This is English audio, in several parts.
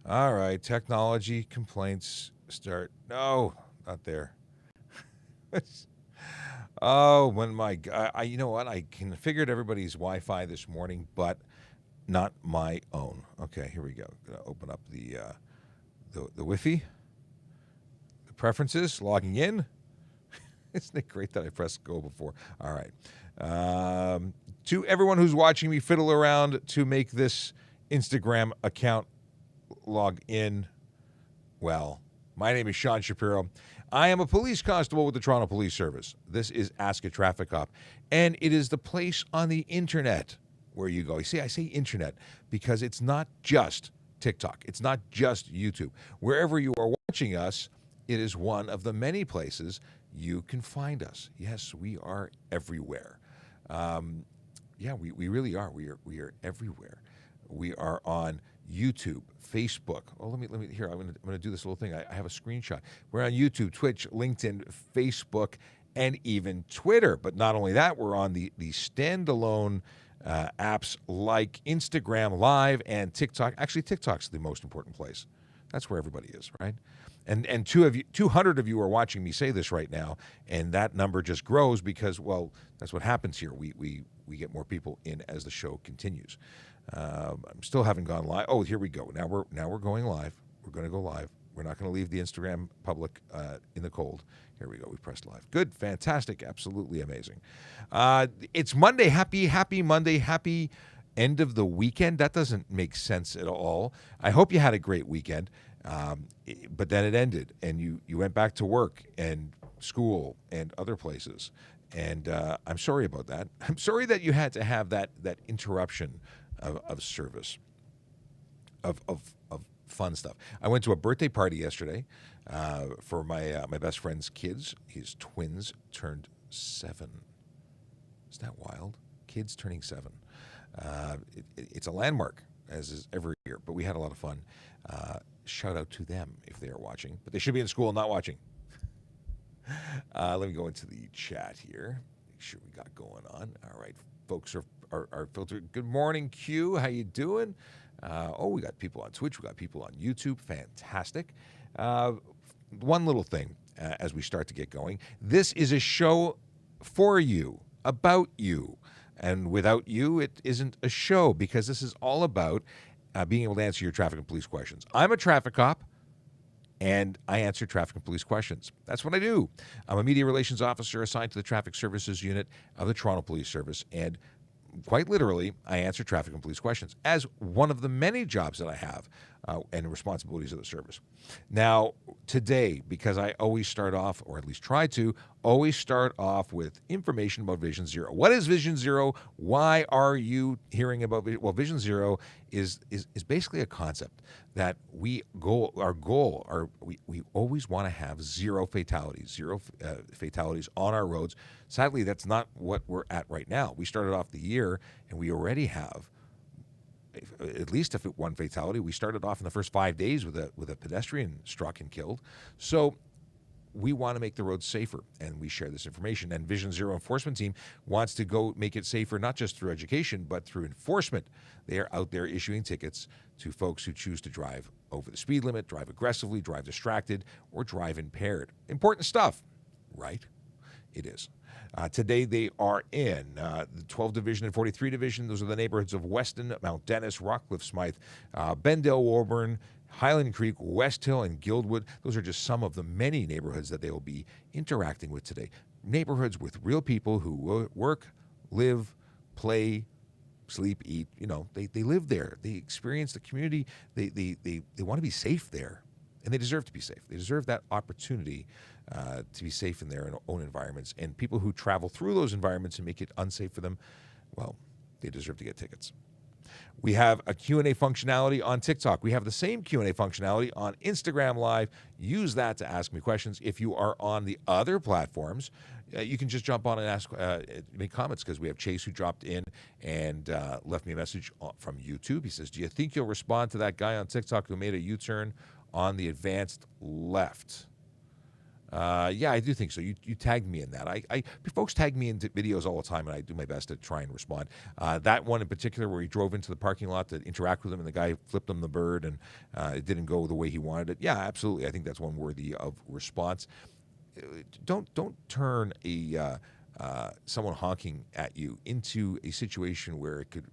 All right, technology complaints start. No, not there. Oh, when my you know what? I configured everybody's Wi-Fi this morning, but not my own. Okay, here we go. Gonna open up the Wi-Fi, the preferences, logging in. Isn't it great that I pressed go before? All right. To everyone who's watching me fiddle around to make this Instagram account log in, well, my name is Sean Shapiro. I am a police constable with the Toronto Police Service. This is Ask a Traffic Cop, and it is the place on the internet where you go. You see, I say internet because it's not just TikTok. It's not just YouTube. Wherever you are watching us, it is one of the many places you can find us. Yes, we are everywhere. Yeah, we really are. We are everywhere. We are on YouTube, Facebook. Oh, let me here. I'm gonna do this little thing. I have a screenshot. We're on YouTube, Twitch, LinkedIn, Facebook, and even Twitter. But not only that, we're on the standalone apps like Instagram Live and TikTok. Actually, TikTok's the most important place. That's where everybody is, right? And 200 of you are watching me say this right now, and that number just grows because, well, that's what happens here. We get more people in as the show continues. I'm still haven't gone live. Oh, here we go. Now we're going live. We're going to go live. We're not going to leave the Instagram public in the cold. Here we go. We pressed live. Good, fantastic, absolutely amazing. It's Monday. Happy Monday. Happy end of the weekend. That doesn't make sense at all. I hope you had a great weekend. But then it ended, and you went back to work and school and other places. And I'm sorry about that. I'm sorry that you had to have that interruption of service, of fun stuff. I went to a birthday party yesterday for my best friend's kids. His twins turned 7. Is that wild? Kids turning 7. It's a landmark, as is every year, but we had a lot of fun. Shout out to them if they are watching, but they should be in school, not watching. Let me go into the chat here. Make sure we got going on. All right, folks are filtered. Good morning, Q. How you doing? We got people on Twitch. We got people on YouTube. Fantastic. One little thing as we start to get going. This is a show for you, about you. And without you, it isn't a show because this is all about being able to answer your traffic and police questions. I'm a traffic cop, and I answer traffic and police questions. That's what I do. I'm a media relations officer assigned to the Traffic Services Unit of the Toronto Police Service, and quite literally, I answer traffic and police questions as one of the many jobs that I have and responsibilities of the service. Now, today, because I always start off, or at least try to, always start off with information about Vision Zero. What is Vision Zero? Why are you hearing about it? Well, Vision Zero is basically a concept that we always want to have zero fatalities on our roads. Sadly, that's not what we're at right now. We started off the year and we already have at least one fatality. We started off in the first 5 days with a pedestrian struck and killed. So we want to make the roads safer, and we share this information. And Vision Zero enforcement team wants to go make it safer, not just through education, but through enforcement. They are out there issuing tickets to folks who choose to drive over the speed limit, drive aggressively, drive distracted, or drive impaired. Important stuff, right? It is. Today they are in the 12 Division and 43 Division. Those are the neighborhoods of Weston, Mount Dennis, Rockcliffe, Smythe, Bendale, Woburn, Highland Creek, West Hill, and Guildwood. Those are just some of the many neighborhoods that they will be interacting with today. Neighborhoods with real people who work, live, play, sleep, eat. You know, they live there. They experience the community. They want to be safe there, and they deserve to be safe. They deserve that opportunity to be safe in their own environments. And people who travel through those environments and make it unsafe for them, well, they deserve to get tickets. We have a Q&A functionality on TikTok. We have the same Q&A functionality on Instagram Live. Use that to ask me questions. If you are on the other platforms, you can just jump on and ask, make comments, because we have Chase who dropped in and left me a message from YouTube. He says, do you think you'll respond to that guy on TikTok who made a U-turn on the advanced left? Yeah, I do think so. You tagged me in that. Folks tag me into videos all the time, and I do my best to try and respond. That one in particular, where he drove into the parking lot to interact with him, and the guy flipped him the bird, and it didn't go the way he wanted it. Yeah, absolutely. I think that's one worthy of response. Don't turn someone honking at you into a situation where it could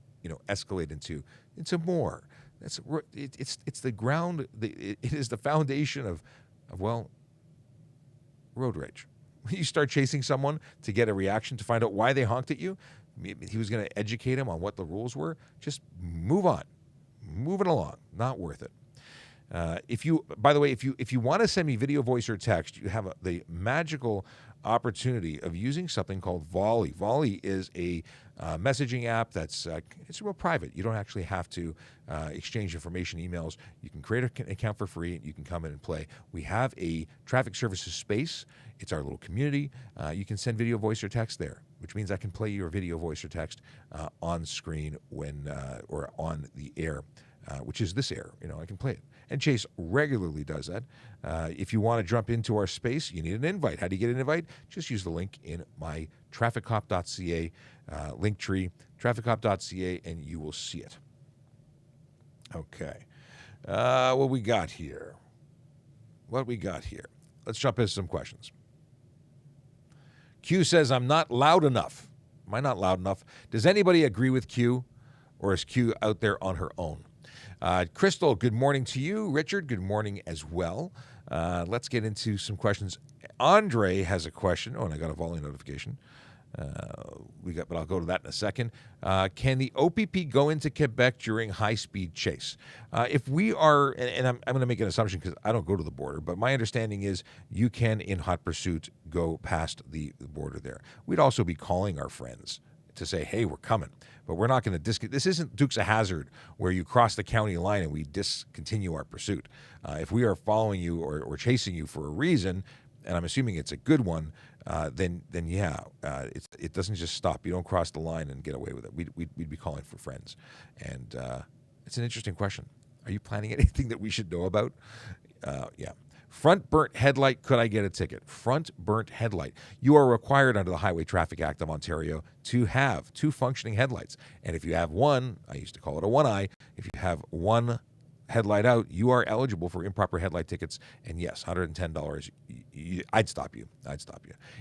escalate into more. It's the ground. It is the foundation of road rage. You start chasing someone to get a reaction, to find out why they honked at you. He was going to educate him on what the rules were. Just move on, move it along. Not worth it. By the way, if you want to send me video, voice, or text, you have the magical opportunity of using something called Volley. Volley is a messaging app that's it's real private. You don't actually have to exchange information, emails. You can create an account for free, and you can come in and play. We have a traffic services space. It's our little community. You can send video, voice, or text there, which means I can play your video, voice, or text on screen or on the air. Which is this air. I can play it. And Chase regularly does that. If you want to jump into our space, you need an invite. How do you get an invite? Just use the link in my trafficcop.ca link tree, trafficcop.ca, and you will see it. Okay. What we got here? Let's jump into some questions. Q says, I'm not loud enough. Am I not loud enough? Does anybody agree with Q, or is Q out there on her own? Crystal, good morning to you. Richard, good morning as well. Let's get into some questions. Andre has a question. Oh, and I got a volley notification. But I'll go to that in a second. Can the OPP go into Quebec during high-speed chase? If we are, and I'm going to make an assumption because I don't go to the border, but my understanding is you can, in hot pursuit, go past the border there. We'd also be calling our friends to say, hey, we're coming. But we're not going to this isn't Dukes of Hazzard where you cross the county line and we discontinue our pursuit. If we are following you or chasing you for a reason, and I'm assuming it's a good one, then yeah, it doesn't just stop. You don't cross the line and get away with it. We'd be calling for friends. And it's an interesting question. Are you planning anything that we should know about? Yeah. Front burnt headlight, could I get a ticket? Front burnt headlight. You are required under the Highway Traffic Act of Ontario to have 2 functioning headlights. And if you have one, I used to call it a one-eye, if you have one headlight out, you are eligible for improper headlight tickets. And yes, $110, I'd stop you.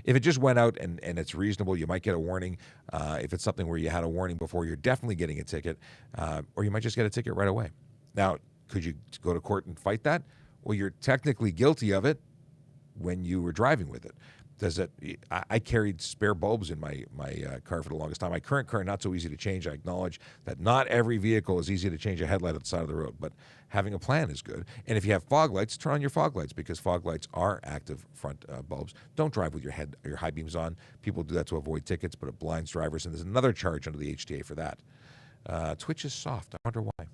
If it just went out and it's reasonable, you might get a warning. If it's something where you had a warning before, you're definitely getting a ticket. Or you might just get a ticket right away. Now, could you go to court and fight that? Well, you're technically guilty of it when you were driving with it. I carried spare bulbs in my car for the longest time. My current car, not so easy to change. I acknowledge that not every vehicle is easy to change a headlight at the side of the road, but having a plan is good. And if you have fog lights, turn on your fog lights because fog lights are active front bulbs. Don't drive with your high beams on. People do that to avoid tickets, but it blinds drivers, and there's another charge under the HTA for that. Twitch is soft. I wonder why.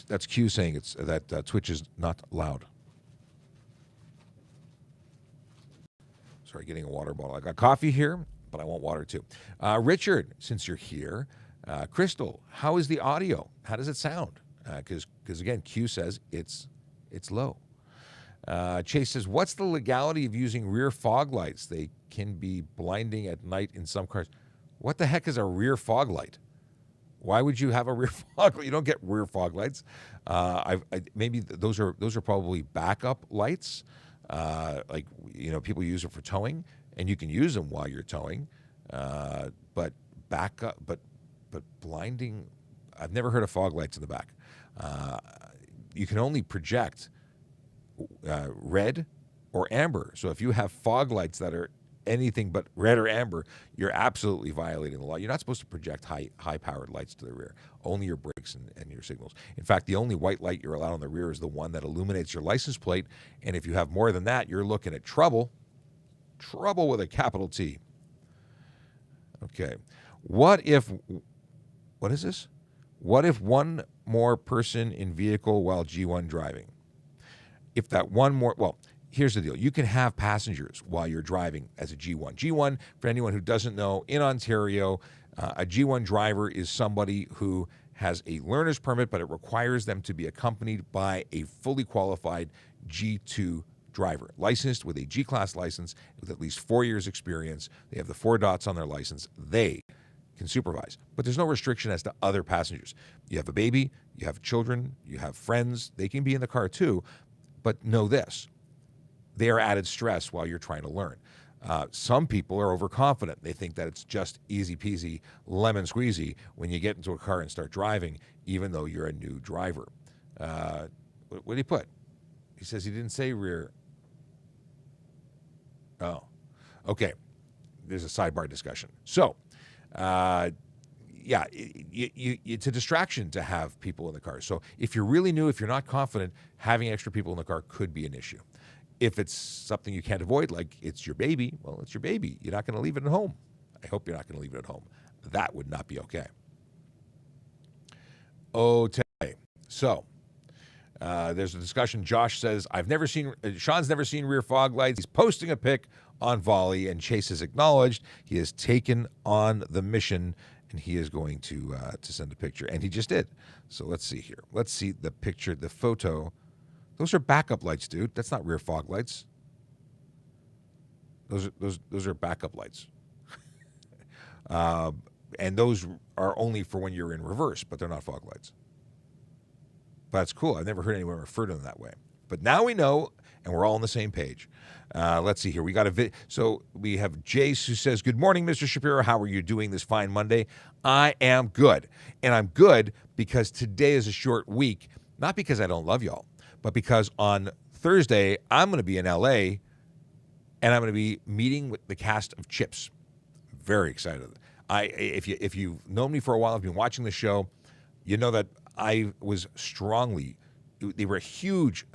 That's Q saying that Twitch is not loud. Sorry, getting a water bottle. I got coffee here, but I want water too. Richard, since you're here, Crystal, how is the audio? How does it sound? Because again, Q says it's low. Chase says, what's the legality of using rear fog lights? They can be blinding at night in some cars. What the heck is a rear fog light? Why would you have a rear fog light? You don't get rear fog lights. Maybe those are probably backup lights. People use it for towing, and you can use them while you're towing. But backup, but blinding. I've never heard of fog lights in the back. You can only project red or amber. So if you have fog lights that are anything but red or amber, you're absolutely violating the law. You're not supposed to project high-powered lights to the rear, only your brakes and your signals. In fact, the only white light you're allowed on the rear is the one that illuminates your license plate, and if you have more than that, you're looking at trouble with a capital T. Okay. What if one more person in vehicle while G1 driving? If that one more, here's the deal. You can have passengers while you're driving as a G1. G1, for anyone who doesn't know, in Ontario, a G1 driver is somebody who has a learner's permit, but it requires them to be accompanied by a fully qualified G2 driver, licensed with a G-Class license with at least 4 years experience. They have the 4 dots on their license. They can supervise, but there's no restriction as to other passengers. You have a baby, you have children, you have friends, they can be in the car too, but know this, they are added stress while you're trying to learn. Some people are overconfident. They think that it's just easy peasy, lemon squeezy when you get into a car and start driving, even though you're a new driver. What did he put? He says he didn't say rear. Oh, okay. There's a sidebar discussion. So, yeah, it's a distraction to have people in the car. So if you're really new, if you're not confident, having extra people in the car could be an issue. If it's something you can't avoid, like it's your baby, well, it's your baby. You're not going to leave it at home. I hope you're not going to leave it at home. That would not be okay. Okay. So there's a discussion. Josh says, Sean's never seen rear fog lights. He's posting a pic on Volley, and Chase has acknowledged he has taken on the mission, and he is going to send a picture. And he just did. So let's see here. Let's see the picture, the photo. Those are backup lights, dude. That's not rear fog lights. Those are backup lights. And those are only for when you're in reverse, but they're not fog lights. But that's cool. I've never heard anyone refer to them that way. But now we know, and we're all on the same page. Let's see here. We got so we have Jace who says, "Good morning, Mr. Shapiro. How are you doing this fine Monday?" I am good. And I'm good because today is a short week, not because I don't love y'all, but because on Thursday, I'm going to be in LA, and I'm going to be meeting with the cast of Chips. Very excited. If you've known me for a while, I've been watching the show, you know that I was they were a huge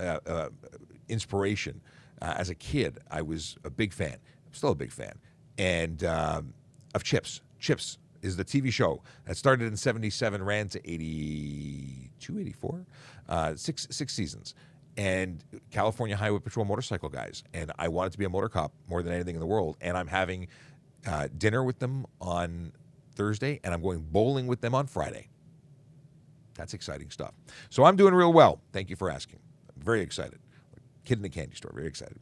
inspiration. As a kid, I was a big fan. I'm still a big fan. And of Chips. Chips is the TV show that started in 77, ran to 82, 84, six seasons. And California Highway Patrol motorcycle guys. And I wanted to be a motor cop more than anything in the world. And I'm having dinner with them on Thursday, and I'm going bowling with them on Friday. That's exciting stuff. So I'm doing real well. Thank you for asking. I'm very excited. Kid in the candy store. Very excited.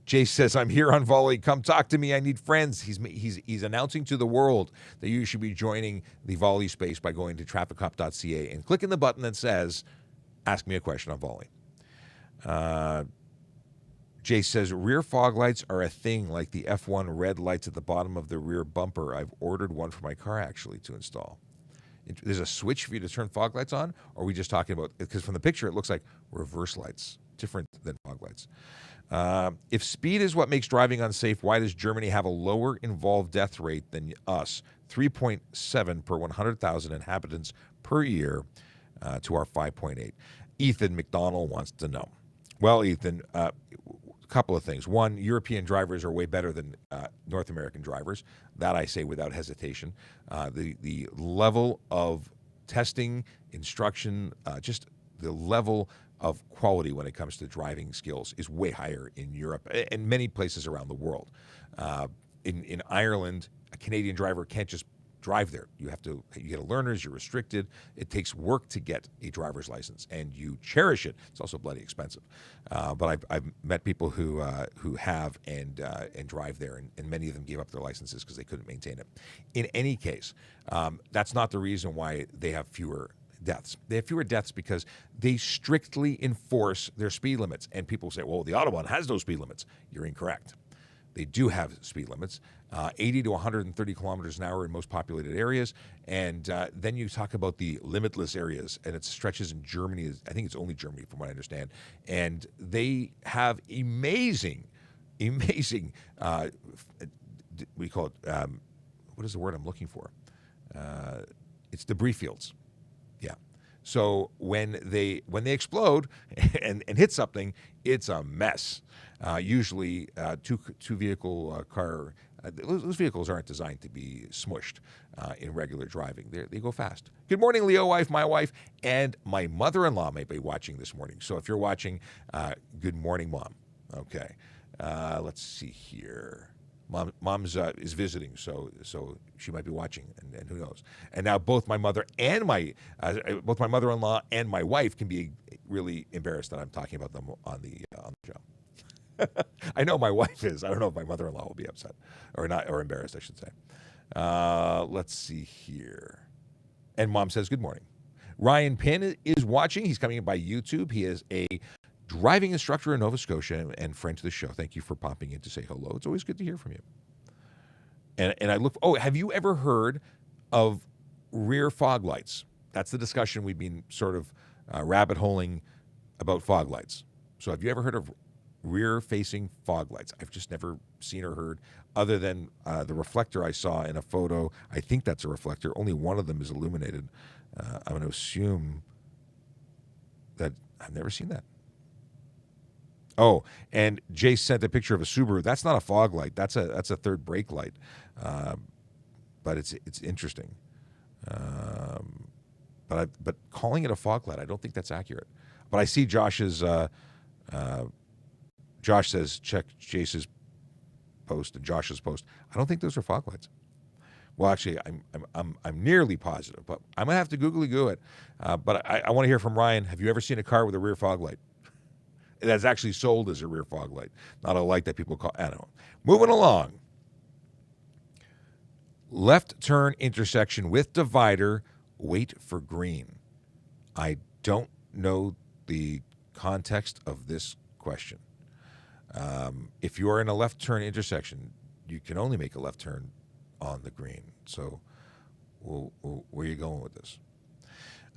Jay says, "I'm here on Volley. Come talk to me. I need friends." He's announcing to the world that you should be joining the Volley space by going to trafficcop.ca and clicking the button that says, "Ask me a question on Volley." Jay says, "Rear fog lights are a thing like the F1 red lights at the bottom of the rear bumper. I've ordered one for my car, actually, to install." There's a switch for you to turn fog lights on? Or are we just talking about, because from the picture, it looks like reverse lights, different than fog lights. If speed is what makes driving unsafe, why does Germany have a lower involved death rate than us? 3.7 per 100,000 inhabitants per year to our 5.8. Ethan McDonald wants to know. Well, Ethan, a couple of things. One, European drivers are way better than North American drivers. That I say without hesitation. The level of testing, instruction, just the level of quality when it comes to driving skills is way higher in Europe and many places around the world. In Ireland, a Canadian driver can't just drive there. You get a learner's, you're restricted. It takes work to get a driver's license, and you cherish it. It's also bloody expensive. But I've met people who have and drive there, and many of them gave up their licenses because they couldn't maintain it. In any case, that's not the reason why they have fewer deaths. They have fewer deaths because they strictly enforce their speed limits. And people say, well, the Autobahn has no speed limits. You're incorrect. They do have speed limits, 80 to 130 kilometers an hour in most populated areas. And then you talk about the limitless areas, and it stretches in Germany. I think it's only Germany from what I understand. And they have amazing, what do you call it? What is the word I'm looking for? It's debris fields. Yeah. So when they explode and hit something, it's a mess. Usually, two vehicle car. Those vehicles aren't designed to be smushed in regular driving. They go fast. Good morning, Leo wife, my wife, and my mother-in-law may be watching this morning. So if you're watching, good morning, Mom. Okay. Let's see here. Mom's is visiting, so she might be watching, and who knows? And now both my mother and both my mother-in-law and my wife can be really embarrassed that I'm talking about them on the show. I know my wife is. I don't know if my mother-in-law will be upset or not, or embarrassed, I should say. Let's see here. And Mom says, good morning. Ryan Pinn is watching. He's coming in by YouTube. He is a driving instructor in Nova Scotia and friend to the show. Thank you for popping in to say hello. It's always good to hear from you. And I look, have you ever heard of rear fog lights? That's the discussion we've been sort of rabbit holing about fog lights. So have you ever heard of rear-facing fog lights? I've just never seen or heard, other than the reflector I saw in a photo. I think that's a reflector. Only one of them is illuminated. I'm going to assume that I've never seen that. Oh, and Jay sent a picture of a Subaru. That's not a fog light. That's a third brake light. But it's interesting. But calling it a fog light, I don't think that's accurate. But I see Josh's. Josh says check Jace's post and Josh's post. I don't think those are fog lights. Well, actually, I'm nearly positive, but I'm gonna have to googly goo it. But I want to hear from Ryan. Have you ever seen a car with a rear fog light that's actually sold as a rear fog light, not a light that people call? I don't know. Moving along. Left turn intersection with divider. Wait for green. I don't know the context of this question. If you are in a left turn intersection, you can only make a left turn on the green. So, where are you going with this?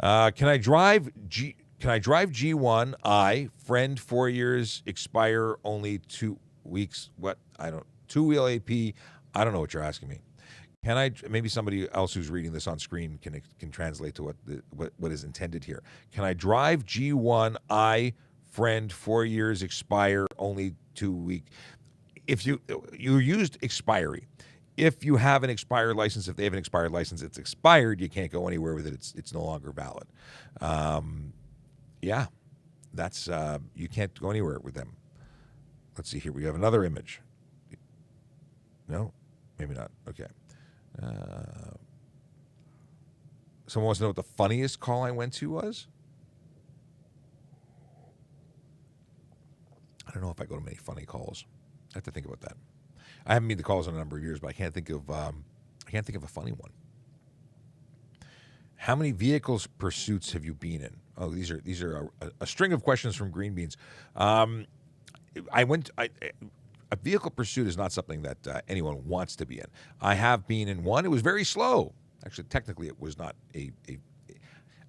Can I drive G1? Friend 4 years, expire only 2 weeks. What? 2-wheel AP. I don't know what you're asking me. Can I? Maybe somebody else who's reading this on screen can translate to what is intended here. Can I drive G1? Friend 4 years, expire only 2 weeks. If you used expiry. If you have an expired license, if they have an expired license, it's expired. You can't go anywhere with it. It's no longer valid. Yeah, that's you can't go anywhere with them. Let's see here. We have another image. No, maybe not. Okay. Someone wants to know what the funniest call I went to was. I don't know if I go to many funny calls. I have to think about that. I haven't made the calls in a number of years, but I can't think of a funny one. How many vehicles pursuits have you been in? Oh, these are a string of questions from Green Beans. A vehicle pursuit is not something that anyone wants to be in. I have been in one. It was very slow. Actually, technically, it was not I didn't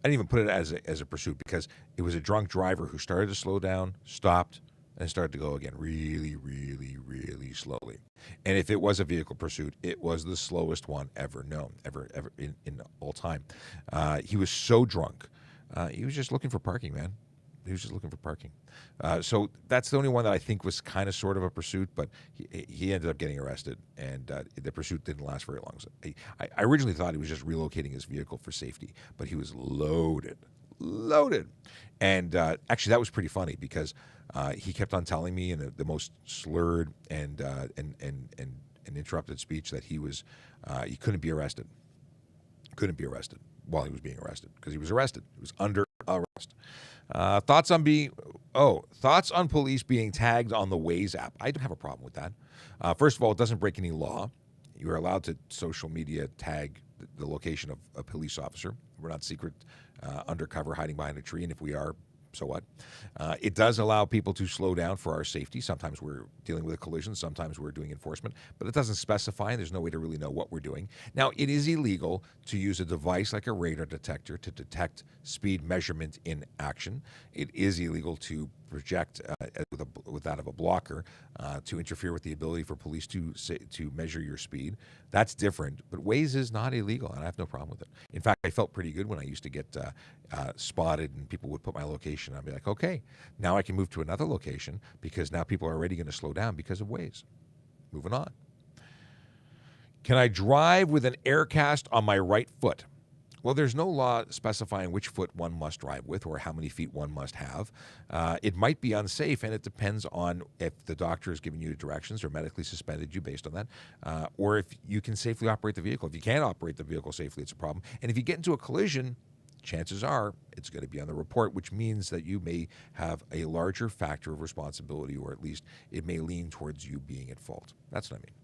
even put it as a pursuit because it was a drunk driver who started to slow down, stopped, and started to go again really, really, really slowly. And if it was a vehicle pursuit, it was the slowest one ever known, ever in all time. He was so drunk. He was just looking for parking, man. He was just looking for parking. So that's the only one that I think was kind of sort of a pursuit, but he ended up getting arrested, and the pursuit didn't last very long. So I originally thought he was just relocating his vehicle for safety, but he was loaded. And actually, that was pretty funny because he kept on telling me in the most slurred and interrupted speech that he couldn't be arrested. Couldn't be arrested while he was being arrested because he was arrested. He was under arrest. Thoughts on police being tagged on the Waze app? I don't have a problem with that. First of all, it doesn't break any law. You are allowed to social media tag the location of a police officer. We're not secret, undercover, hiding behind a tree, and if we are, so what? It does allow people to slow down for our safety. Sometimes we're dealing with a collision, sometimes we're doing enforcement, but it doesn't specify, and there's no way to really know what we're doing. Now, it is illegal to use a device like a radar detector to detect speed measurement in action. It is illegal to project with that of a blocker to interfere with the ability for police to measure your speed. That's different, but Waze is not illegal, and I have no problem with it. In fact, I felt pretty good when I used to get spotted and people would put my location. I'd be like, okay, now I can move to another location because now people are already going to slow down because of Waze. Moving on. Can I drive with an air cast on my right foot? Well, there's no law specifying which foot one must drive with or how many feet one must have. It might be unsafe, and it depends on if the doctor has given you directions or medically suspended you based on that, or if you can safely operate the vehicle. If you can't operate the vehicle safely, it's a problem. And if you get into a collision, chances are it's going to be on the report, which means that you may have a larger factor of responsibility, or at least it may lean towards you being at fault. That's what I mean.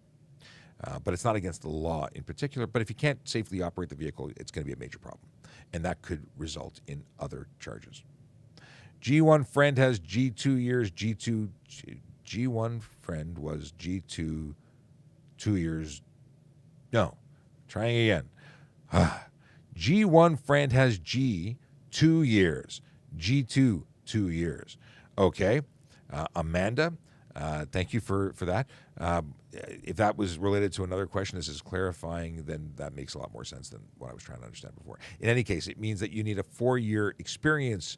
But it's not against the law in particular. But if you can't safely operate the vehicle, it's going to be a major problem. And that could result in other charges. G1 friend has G2 years. G1 friend was G2 2 years. No, trying again. G1 friend has G 2 years. G2 2 years. Okay. Amanda, thank you for that. If that was related to another question, this is clarifying, then that makes a lot more sense than what I was trying to understand before. In any case, it means that you need a 4-year experience,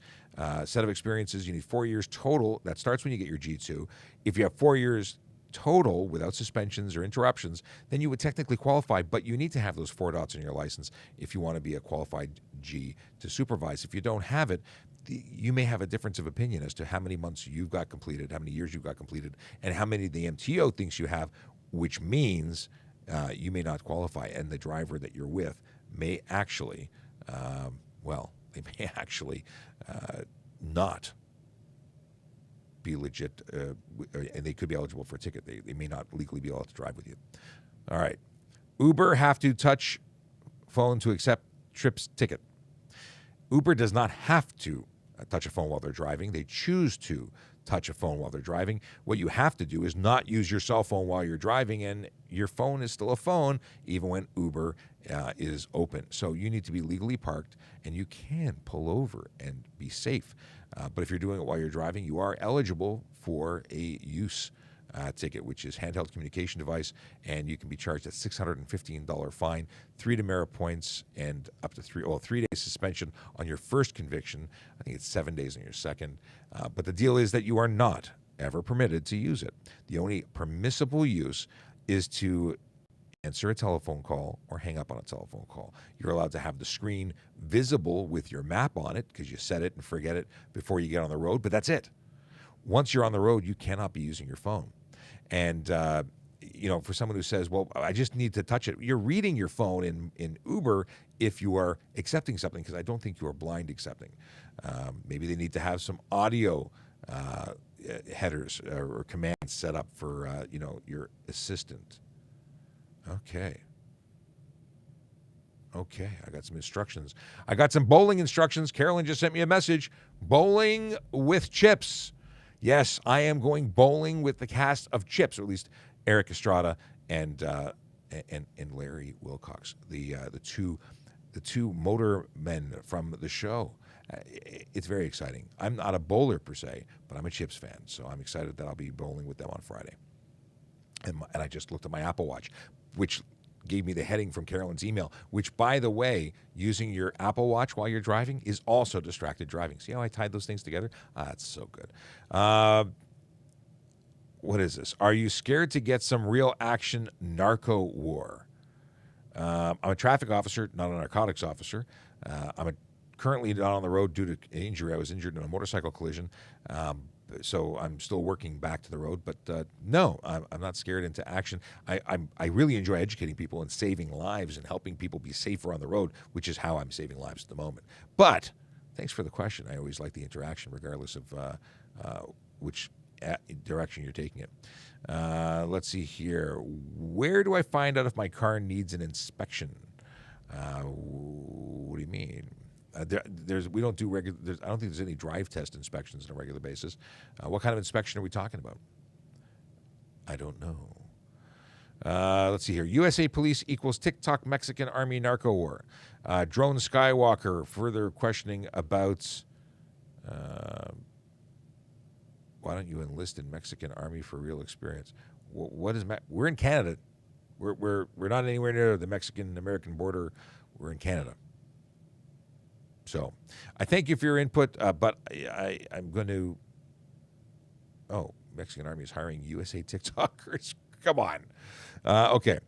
set of experiences. You need 4 years total. That starts when you get your G2. If you have 4 years total without suspensions or interruptions, then you would technically qualify, but you need to have those 4 dots in your license if you want to be a qualified G to supervise. If you don't have it, you may have a difference of opinion as to how many months you've got completed, how many years you've got completed, and how many the MTO thinks you have, which means you may not qualify. And the driver that you're with may actually, they may actually not be legit, and they could be eligible for a ticket. They may not legally be allowed to drive with you. All right. Uber have to touch phone to accept trips ticket. Uber does not have to touch a phone while they're driving. They choose to touch a phone while they're driving. What you have to do is not use your cell phone while you're driving, and your phone is still a phone even when Uber is open. So you need to be legally parked, and you can pull over and be safe. But if you're doing it while you're driving, you are eligible for a use ticket, which is handheld communication device, and you can be charged a $615 fine, 3 demerit points, and up to 3-day suspension on your first conviction. I think it's 7 days on your second. But the deal is that you are not ever permitted to use it. The only permissible use is to answer a telephone call or hang up on a telephone call. You're allowed to have the screen visible with your map on it because you set it and forget it before you get on the road, but that's it. Once you're on the road, you cannot be using your phone. And, for someone who says, well, I just need to touch it, you're reading your phone in Uber if you are accepting something, because I don't think you are blind accepting. Maybe they need to have some audio headers or commands set up for, your assistant. Okay, I got some instructions. I got some bowling instructions. Carolyn just sent me a message. Bowling with Chips. Yes, I am going bowling with the cast of Chips, or at least Eric Estrada and Larry Wilcox, the two motormen from the show. It's very exciting. I'm not a bowler per se, but I'm a Chips fan, so I'm excited that I'll be bowling with them on Friday. And I just looked at my Apple Watch, which gave me the heading from Carolyn's email, which, by the way, using your Apple Watch while you're driving is also distracted driving. See how I tied those things together? That's so good. What is this? Are you scared to get some real action narco war? I'm a traffic officer, not a narcotics officer. I'm currently not on the road due to injury. I was injured in a motorcycle collision. So I'm still working back to the road, but no, I'm not scared into action. I really enjoy educating people and saving lives and helping people be safer on the road, which is how I'm saving lives at the moment. But thanks for the question. I always like the interaction, regardless of which direction you're taking it. Let's see here. Where do I find out if my car needs an inspection? What do you mean? We don't do regular. I don't think there's any drive test inspections on a regular basis. What kind of inspection are we talking about? I don't know. Let's see here. USA Police equals TikTok Mexican Army narco war. Drone Skywalker further questioning about. Why don't you enlist in Mexican Army for real experience? What is we're in Canada. We're not anywhere near the Mexican-American border. We're in Canada. So I thank you for your input, but I'm going to. Oh, Mexican Army is hiring USA TikTokers. Come on. Okay.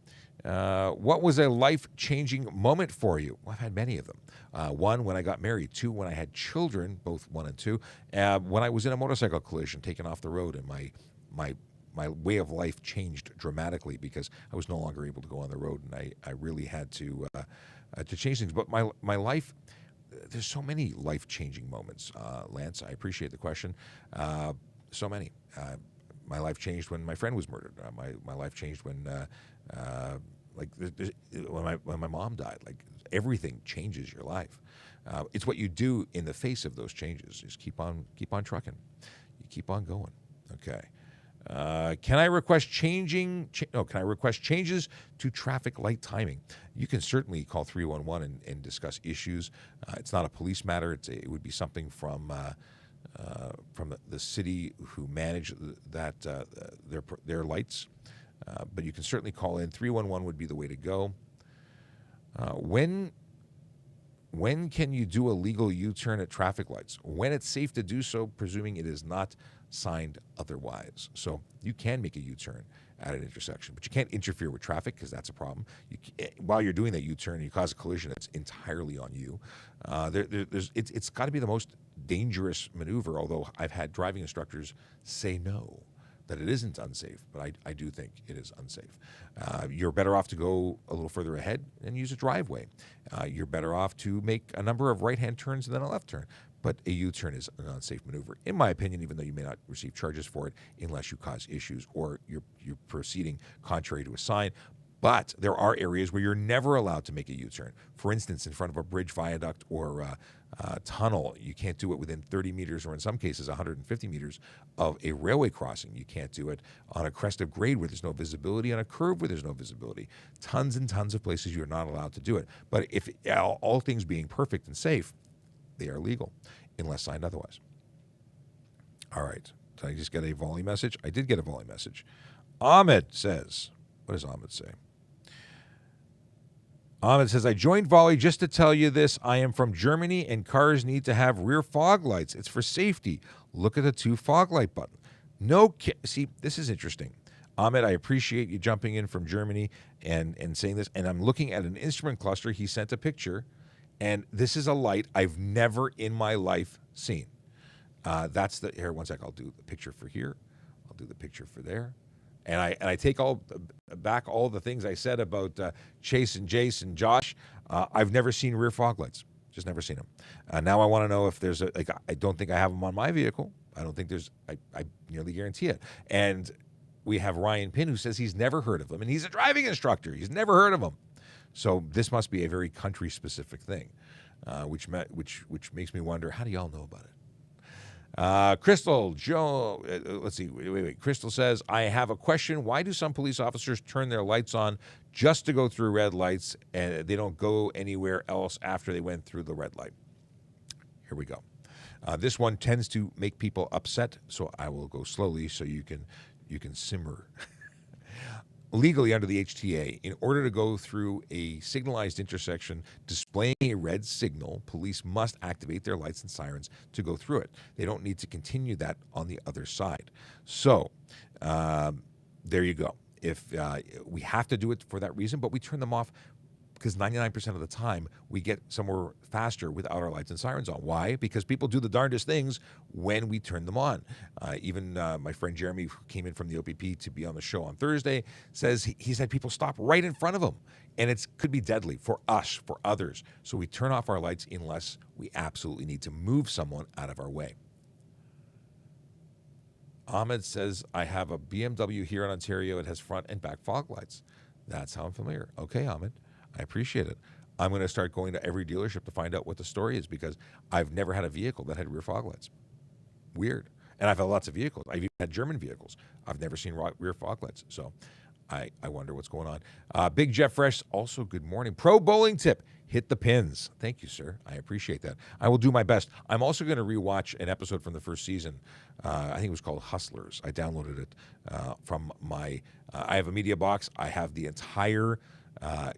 What was a life-changing moment for you? Well, I've had many of them. One, when I got married. Two, when I had children, both 1 and 2. When I was in a motorcycle collision, taken off the road, and my way of life changed dramatically because I was no longer able to go on the road, and I really had to change things. But my life, there's so many life-changing moments, Lance. I appreciate the question. So many. My life changed when my friend was murdered. My life changed when when my mom died. Like, everything changes your life. It's what you do in the face of those changes. Just keep on trucking. You keep on going. Okay. Can I request changes to traffic light timing? You can certainly call 311 and discuss issues. It's not a police matter. It would be something from the city who manage their lights. But you can certainly call in. 311 would be the way to go. When can you do a legal U-turn at traffic lights? When it's safe to do so, presuming it is not signed otherwise. So you can make a U-turn at an intersection, but you can't interfere with traffic because that's a problem. While you're doing that U-turn and you cause a collision, it's entirely on you. It's got to be the most dangerous maneuver, although I've had driving instructors say no, that it isn't unsafe, but I do think it is unsafe. You're better off to go a little further ahead and use a driveway. You're better off to make a number of right-hand turns and then a left turn. But a U-turn is an unsafe maneuver, in my opinion, even though you may not receive charges for it unless you cause issues or you're proceeding contrary to a sign. But there are areas where you're never allowed to make a U-turn. For instance, in front of a bridge, viaduct, or tunnel, you can't do it within 30 meters or in some cases 150 meters of a railway crossing. You can't do it on a crest of grade where there's no visibility, on a curve where there's no visibility. Tons and tons of places you're not allowed to do it. But if all things being perfect and safe, they are legal unless signed otherwise. All right. Did I just get a volley message? I did get a volley message. Ahmed says, what does Ahmed say? Ahmed says, I joined Volley just to tell you this. I am from Germany, and cars need to have rear fog lights. It's for safety. Look at the 2 fog light buttons. See, this is interesting. Ahmed, I appreciate you jumping in from Germany and saying this. And I'm looking at an instrument cluster. He sent a picture, and this is a light I've never in my life seen. Here, one sec. I'll do the picture for here. I'll do the picture for there. And I take back all the things I said about Chase and Jace and Josh. I've never seen rear fog lights. Just never seen them. Now I want to know if there's I don't think I have them on my vehicle. I don't think there's. I nearly guarantee it. And we have Ryan Pinn, who says he's never heard of them, and he's a driving instructor. He's never heard of them. So this must be a very country-specific thing, which makes me wonder, how do y'all know about it? Crystal, Joe, let's see, wait. Crystal says, I have a question. Why do some police officers turn their lights on just to go through red lights, and they don't go anywhere else after they went through the red light? Here we go. This one tends to make people upset, so I will go slowly so you can simmer. Legally, under the HTA, in order to go through a signalized intersection displaying a red signal, police must activate their lights and sirens to go through it. They don't need to continue that on the other side. So there you go. If we have to do it for that reason, but we turn them off because 99% of the time we get somewhere faster without our lights and sirens on. Why? Because people do the darndest things when we turn them on. Even my friend Jeremy, who came in from the OPP to be on the show on Thursday, says he's had people stop right in front of him. And it could be deadly for us, for others. So we turn off our lights unless we absolutely need to move someone out of our way. Ahmed says, I have a BMW here in Ontario. It has front and back fog lights. That's how I'm familiar. Okay, Ahmed. I appreciate it. I'm going to start going to every dealership to find out what the story is because I've never had a vehicle that had rear fog lights. Weird. And I've had lots of vehicles. I've even had German vehicles. I've never seen rear fog lights. So I wonder what's going on. Big Jeff Fresh, also good morning. Pro bowling tip, hit the pins. Thank you, sir. I appreciate that. I will do my best. I'm also going to rewatch an episode from the first season. I think it was called Hustlers. I downloaded it from my, I have a media box. I have the entire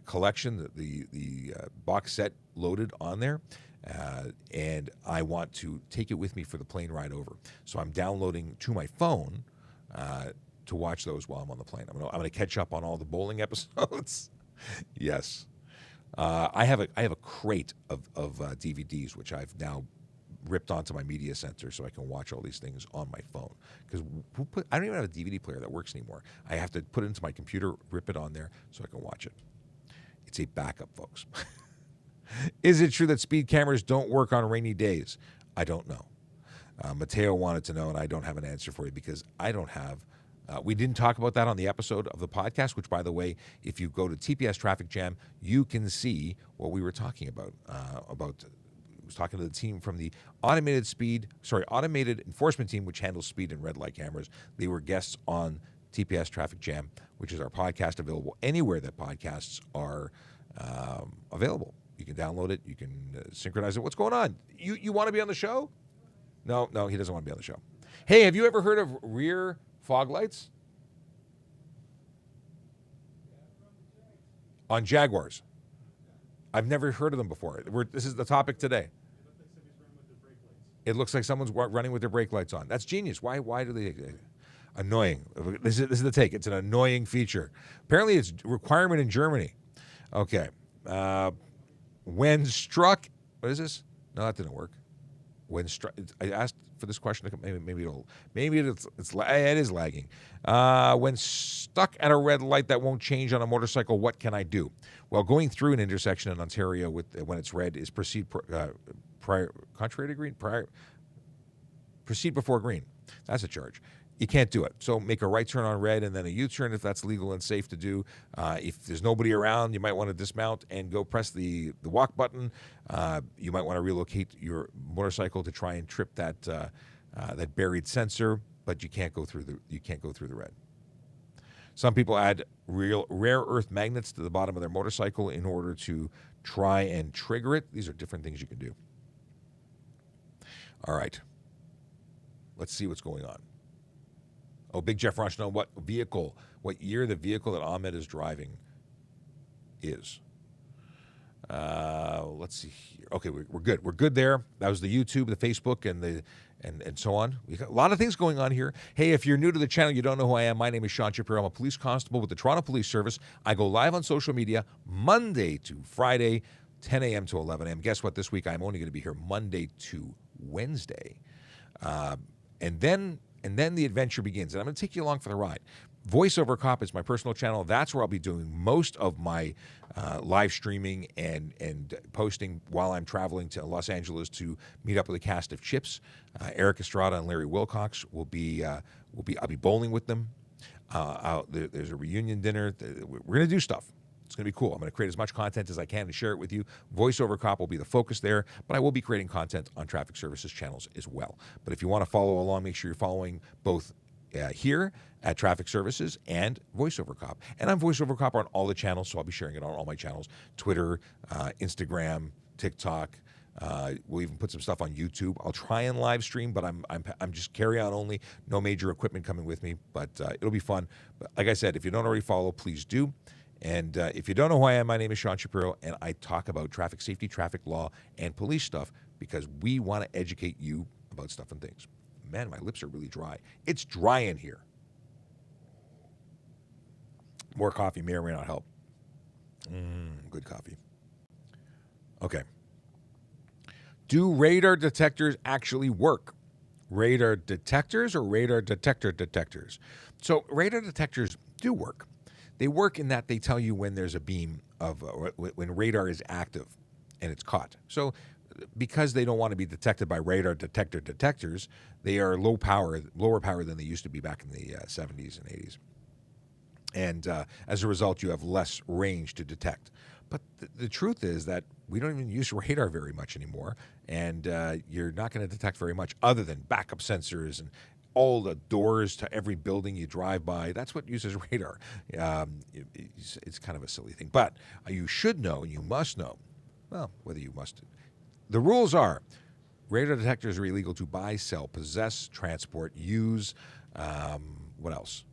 collection, the box set loaded on there, and I want to take it with me for the plane ride over. So I'm downloading to my phone to watch those while I'm on the plane. I'm gonna catch up on all the bowling episodes. Yes. I have a crate of DVDs, which I've now ripped onto my media center so I can watch all these things on my phone. Because I don't even have a DVD player that works anymore. I have to put it into my computer, rip it on there so I can watch it. It's a backup, folks. Is it true that speed cameras don't work on rainy days? I don't know. Mateo wanted to know, and I don't have an answer for you because I don't have. We didn't talk about that on the episode of the podcast, which, by the way, if you go to TPS Traffic Jam, you can see what we were talking about. I was talking to the team from the automated enforcement team, which handles speed and red light cameras. They were guests on TPS Traffic Jam, which is our podcast available anywhere that podcasts are available. You can download it. You can synchronize it. What's going on? You want to be on the show? No, he doesn't want to be on the show. Hey, have you ever heard of rear fog lights? On Jaguars. I've never heard of them before. This is the topic today. It looks like someone's running with their brake lights on. That's genius. Why do they... Annoying. This is the take. It's an annoying feature. Apparently, it's a requirement in Germany. Okay. When struck... What is this? No, that didn't work. When struck... I asked for this question. Maybe it is lagging. When stuck at a red light that won't change on a motorcycle, what can I do? Well, going through an intersection in Ontario when it's red is proceed contrary to green. Proceed before green. That's a charge. You can't do it. So make a right turn on red and then a U-turn if that's legal and safe to do. If there's nobody around, you might want to dismount and go press the walk button. You might want to relocate your motorcycle to try and trip that buried sensor, but you can't go through the red. Some people add rare earth magnets to the bottom of their motorcycle in order to try and trigger it. These are different things you can do. All right. Let's see what's going on. Oh, Big Jeff wants to know what year the vehicle that Ahmed is driving is. Let's see here. Okay, we're good. We're good there. That was the YouTube, the Facebook, and so on. We got a lot of things going on here. Hey, if you're new to the channel, you don't know who I am. My name is Sean Shapiro. I'm a police constable with the Toronto Police Service. I go live on social media Monday to Friday, 10 a.m. to 11 a.m. Guess what? This week I'm only going to be here Monday to Wednesday, and then the adventure begins. And I'm going to take you along for the ride. Voiceover Cop is my personal channel. That's where I'll be doing most of my live streaming and posting while I'm traveling to Los Angeles to meet up with a cast of Chips. Eric Estrada and Larry Wilcox I'll be bowling with them. There's a reunion dinner. We're going to do stuff. It's going to be cool. I'm going to create as much content as I can to share it with you. Voiceover Cop will be the focus there, but I will be creating content on Traffic Services channels as well. But if you want to follow along, make sure you're following both here at Traffic Services and Voiceover Cop. And I'm Voiceover Cop on all the channels, so I'll be sharing it on all my channels. Twitter, Instagram, TikTok. We'll even put some stuff on YouTube. I'll try and live stream, but I'm just carry on only. No major equipment coming with me, but it'll be fun. But like I said, if you don't already follow, please do. And if you don't know who I am, my name is Sean Shapiro, and I talk about traffic safety, traffic law, and police stuff because we want to educate you about stuff and things. Man, my lips are really dry. It's dry in here. More coffee may or may not help. Good coffee. Okay. Do radar detectors actually work? Radar detectors or radar detectors? So radar detectors do work. They work in that they tell you when there's a beam of when radar is active and it's caught. So because they don't want to be detected by radar detectors, they are lower power than they used to be back in the 70s and 80s. And as a result, you have less range to detect. But the truth is that we don't even use radar very much anymore, and you're not going to detect very much other than backup sensors and all the doors to every building you drive by. That's what uses radar. It's kind of a silly thing. But you should know, and you must know, well, whether you must. The rules are radar detectors are illegal to buy, sell, possess, transport, use. What else?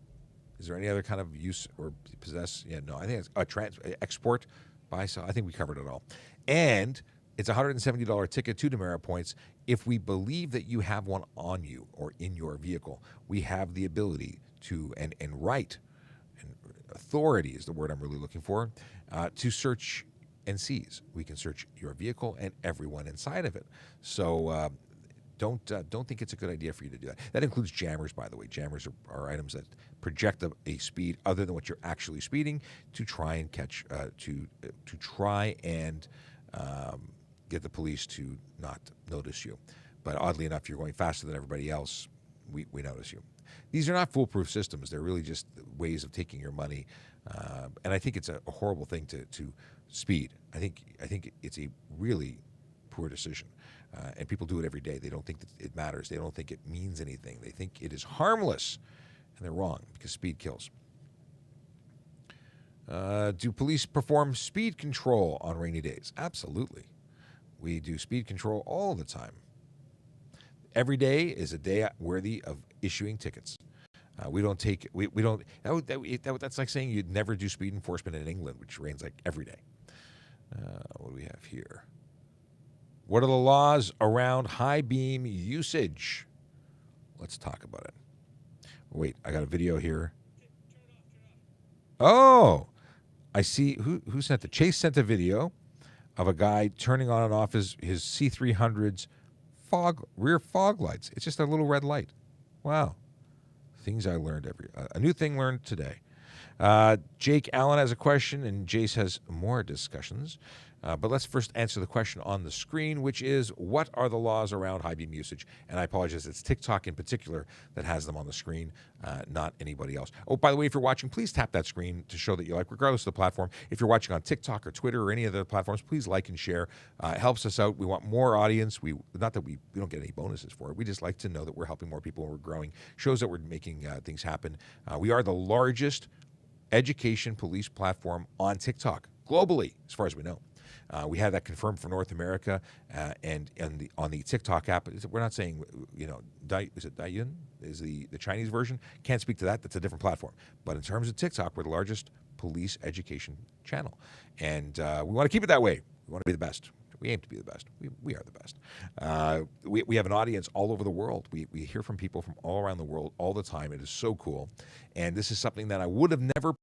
Is there any other kind of use or possess? Yeah, no, I think it's export, buy, sell. I think we covered it all. And It's a $170 ticket, 2 demerit points. If we believe that you have one on you or in your vehicle, we have the ability to, and right, and authority is the word I'm really looking for, to search and seize. We can search your vehicle and everyone inside of it. So don't think it's a good idea for you to do that. That includes jammers, by the way. Jammers are items that project a speed other than what you're actually speeding to try and catch, to try and get the police to not notice you. But oddly enough, you're going faster than everybody else, we notice you. These are not foolproof systems. They're really just ways of taking your money. And I think it's a horrible thing to speed. I think it's a really poor decision. And people do it every day. They don't think that it matters. They don't think it means anything. They think it is harmless. And they're wrong because speed kills. Do police perform speed control on rainy days? Absolutely. We do speed control all the time. Every day is a day worthy of issuing tickets. We don't take, we don't, that's like saying you'd never do speed enforcement in England, which rains like every day. What do we have here? What are the laws around high beam usage? Let's talk about it. Wait, I got a video here. Oh, I see. Who sent it? Chase sent a video of a guy turning on and off his C300's rear fog lights. It's just a little red light. Wow. Things I learned a new thing learned today. Jake Allen has a question, and Jace has more discussions. But let's first answer the question on the screen, which is, what are the laws around high beam usage? And I apologize, it's TikTok in particular that has them on the screen, not anybody else. Oh, by the way, if you're watching, please tap that screen to show that you like, regardless of the platform. If you're watching on TikTok or Twitter or any other platforms, please like and share. It helps us out. We want more audience. Not that we don't get any bonuses for it. We just like to know that we're helping more people and we're growing. Shows that we're making things happen. We are the largest education police platform on TikTok globally, as far as we know. We have that confirmed for North America, and on the TikTok app. We're not saying, is it Daiyun is the Chinese version? Can't speak to that. That's a different platform. But in terms of TikTok, we're the largest police education channel, and we want to keep it that way. We want to be the best. We aim to be the best. We are the best. We have an audience all over the world. We hear from people from all around the world all the time. It is so cool, and this is something that I would have never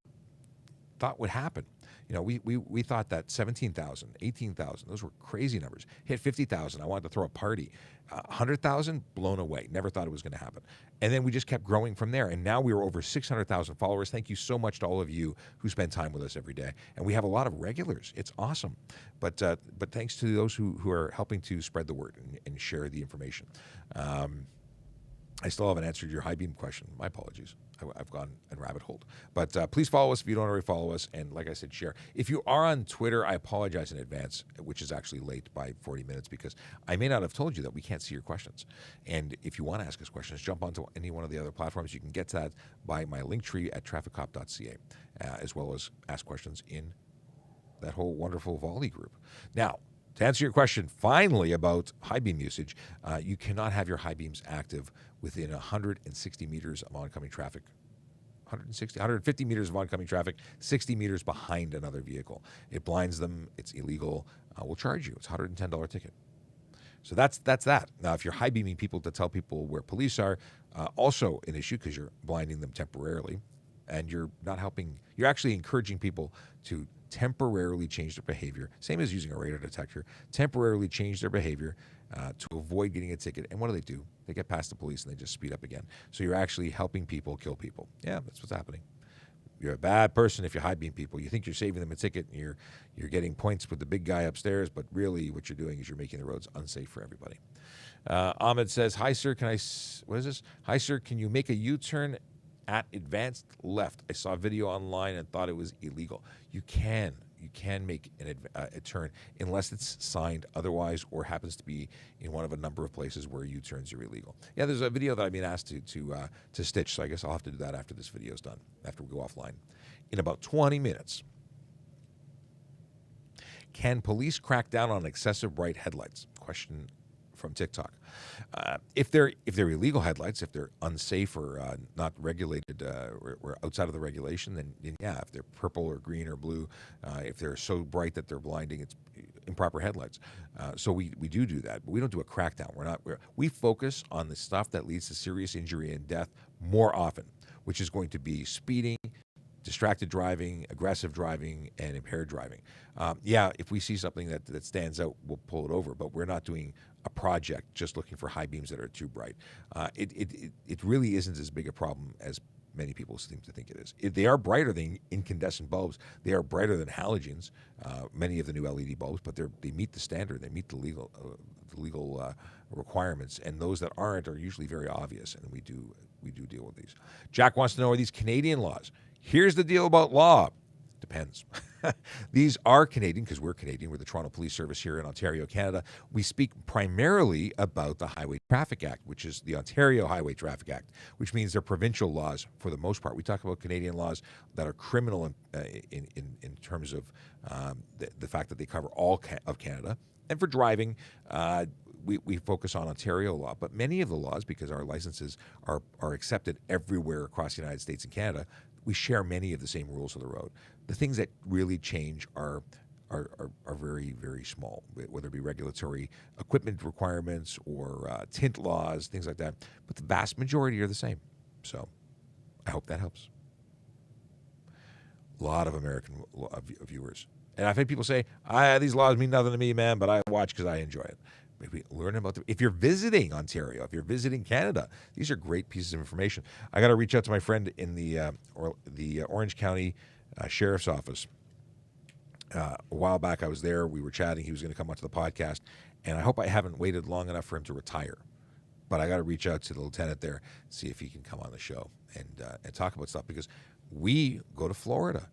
thought would happen. We thought that 17,000, 18,000, those were crazy numbers. Hit 50,000, I wanted to throw a party. 100,000, blown away. Never thought it was going to happen. And then we just kept growing from there. And now we are over 600,000 followers. Thank you so much to all of you who spend time with us every day. And we have a lot of regulars. It's awesome. But thanks to those who are helping to spread the word and share the information. I still haven't answered your high beam question. My apologies. I've gone and rabbit holed. But please follow us if you don't already follow us. And like I said, share. If you are on Twitter, I apologize in advance, which is actually late by 40 minutes because I may not have told you that we can't see your questions. And if you want to ask us questions, jump onto any one of the other platforms. You can get to that by my link tree at trafficcop.ca, as well as ask questions in that whole wonderful volley group. Now, to answer your question, finally, about high beam usage, you cannot have your high beams active within 160 meters of oncoming traffic. 150 meters of oncoming traffic, 60 meters behind another vehicle. It blinds them. It's illegal. We'll charge you. It's a $110 ticket. So that's that. Now, if you're high beaming people to tell people where police are, also an issue because you're blinding them temporarily, and you're not helping. You're actually encouraging people to temporarily change their behavior, same as using a radar detector, temporarily change their behavior to avoid getting a ticket. And what do? They get past the police and they just speed up again. So you're actually helping people kill people. Yeah, that's what's happening. You're a bad person if you high beam people. You think you're saving them a ticket and you're getting points with the big guy upstairs, but really what you're doing is you're making the roads unsafe for everybody. Ahmed says, "Hi sir, what is this? Hi sir, can you make a U-turn at advanced left? I saw a video online and thought it was illegal." You can make a turn unless it's signed otherwise or happens to be in one of a number of places where U-turns are illegal. Yeah, there's a video that I've been asked to stitch, so I guess I'll have to do that after this video is done, after we go offline in about 20 minutes. Can police crack down on excessive bright headlights? Question from TikTok. If they're illegal headlights, if they're unsafe or not regulated or outside of the regulation, then yeah, if they're purple or green or blue, if they're so bright that they're blinding, improper headlights. So we do that, but we don't do a crackdown. We focus on the stuff that leads to serious injury and death more often, which is going to be speeding, distracted driving, aggressive driving, and impaired driving. If we see something that stands out, we'll pull it over, but we're not doing a project just looking for high beams that are too bright. It really isn't as big a problem as many people seem to think it is. They are brighter than incandescent bulbs. They are brighter than halogens, many of the new LED bulbs, but they meet the standard. They meet the legal requirements, and those that aren't are usually very obvious, and we do deal with these. Jack wants to know, are these Canadian laws? Here's the deal about law. Depends. These are Canadian because we're Canadian. We're the Toronto Police Service here in Ontario, Canada. We speak primarily about the Highway Traffic Act, which is the Ontario Highway Traffic Act, which means they're provincial laws for the most part. We talk about Canadian laws that are criminal in terms of the fact that they cover all of Canada. And for driving, we focus on Ontario law. But many of the laws, because our licenses are accepted everywhere across the United States and Canada, we share many of the same rules of the road. The things that really change are very, very small, whether it be regulatory equipment requirements or tint laws, things like that. But the vast majority are the same. So I hope that helps. A lot of American viewers. And I've had people say, these laws mean nothing to me, man, but I watch because I enjoy it. Maybe learn about them. If you're visiting Ontario, if you're visiting Canada, these are great pieces of information. I got to reach out to my friend in the Orange County Sheriff's Office. A while back, I was there. We were chatting. He was going to come onto the podcast, and I hope I haven't waited long enough for him to retire. But I got to reach out to the lieutenant there, see if he can come on the show and talk about stuff, because we go to Florida.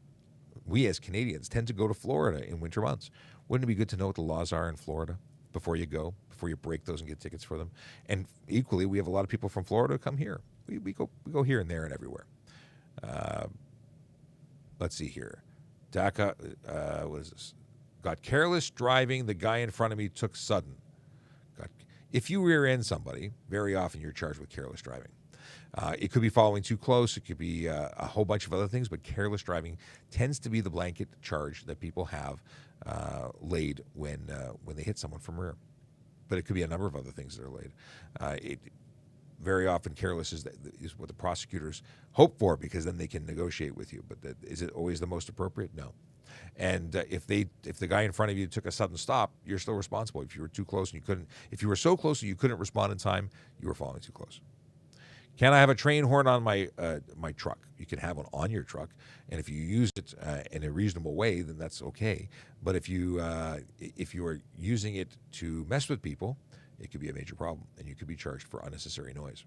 We as Canadians tend to go to Florida in winter months. Wouldn't it be good to know what the laws are in Florida before you break those and get tickets for them? And equally, we have a lot of people from Florida come here. We go here and there and everywhere. Let's see here. DACA got careless driving. The guy in front of me took sudden. If you rear end somebody, very often you're charged with careless driving. It could be following too close. It could be a whole bunch of other things, but careless driving tends to be the blanket charge that people have laid when they hit someone from rear. But it could be a number of other things that are laid. Very often, careless is what the prosecutors hope for, because then they can negotiate with you. But is it always the most appropriate? No. And if the guy in front of you took a sudden stop, you're still responsible. If you were too close and if you were so close that you couldn't respond in time, you were following too close. Can I have a train horn on my truck? You can have one on your truck, and if you use it in a reasonable way, then that's okay. But if you are using it to mess with people, it could be a major problem, and you could be charged for unnecessary noise.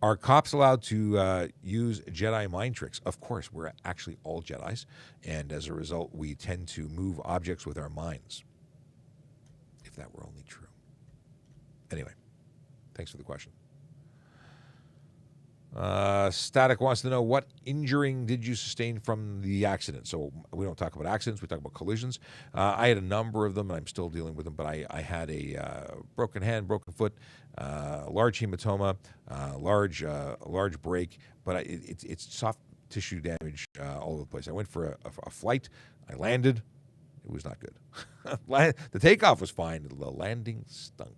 Are cops allowed to use Jedi mind tricks? Of course, we're actually all Jedis, and as a result, we tend to move objects with our minds. If that were only true. Anyway, thanks for the question. Static wants to know, what injuring did you sustain from the accident? So we don't talk about accidents, we talk about collisions. I had a number of them, and I'm still dealing with them, but I had a broken hand, broken foot, large hematoma, large break, but it's soft tissue damage all over the place. I went for a flight, I landed, it was not good. The takeoff was fine, the landing stunk.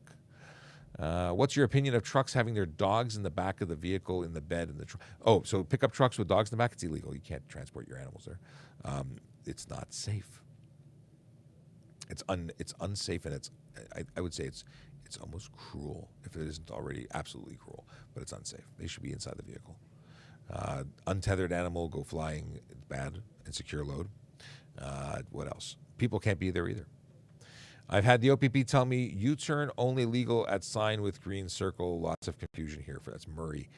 What's your opinion of trucks having their dogs in the back of the vehicle, in the bed, in the truck? Oh, so pickup trucks with dogs in the back, it's illegal. You can't transport your animals there. It's not safe. It's unsafe, and I would say it's almost cruel, if it isn't already absolutely cruel, but it's unsafe. They should be inside the vehicle. Untethered animal go flying, bad, and secure load. What else? People can't be there either. I've had the OPP tell me U-turn only legal at sign with green circle. Lots of confusion here. That's Murray,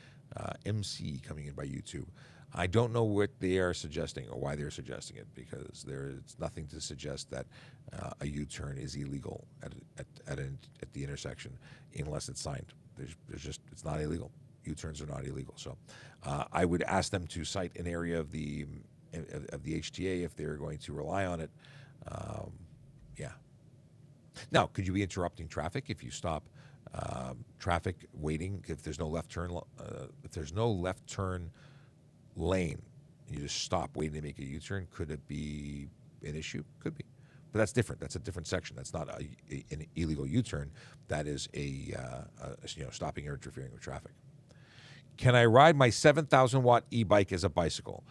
MC, coming in by YouTube. I don't know what they are suggesting or why they're suggesting it, because there's nothing to suggest that a U-turn is illegal at the intersection unless it's signed. It's not illegal. U-turns are not illegal. So I would ask them to cite an area of the HTA if they're going to rely on it. Yeah. Now, could you be interrupting traffic if you stop traffic waiting? If there's no left turn, lane, and you just stop waiting to make a U-turn, could it be an issue? Could be, But that's different. That's a different section. That's not an illegal U-turn. That is stopping or interfering with traffic. Can I ride my 7,000-watt e-bike as a bicycle?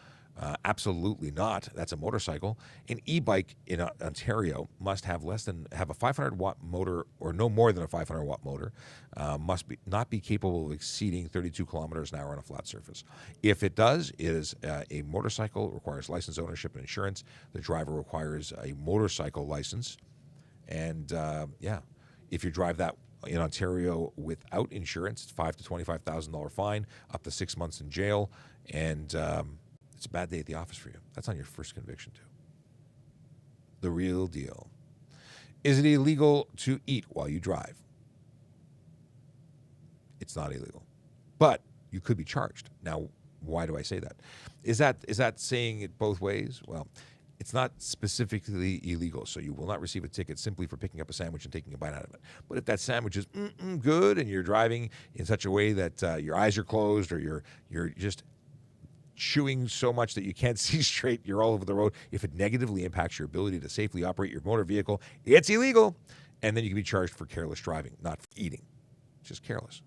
Absolutely not. That's a motorcycle. An e-bike in Ontario must have a 500-watt motor or no more than a 500-watt motor. Must not be capable of exceeding 32 kilometers an hour on a flat surface. If it does, it is a motorcycle. It requires license, ownership, and insurance. The driver requires a motorcycle license. And if you drive that in Ontario without insurance, it's $5,000 to $25,000 fine, up to 6 months in jail, and it's a bad day at the office for you. That's on your first conviction, too. The real deal. Is it illegal to eat while you drive? It's not illegal. But you could be charged. Now, why do I say that? Is that saying it both ways? Well, it's not specifically illegal, so you will not receive a ticket simply for picking up a sandwich and taking a bite out of it. But if that sandwich is good and you're driving in such a way that your eyes are closed or you're just chewing so much that you can't see straight, you're all over the road, if it negatively impacts your ability to safely operate your motor vehicle, it's illegal. And then you can be charged for careless driving, not for eating. Just careless.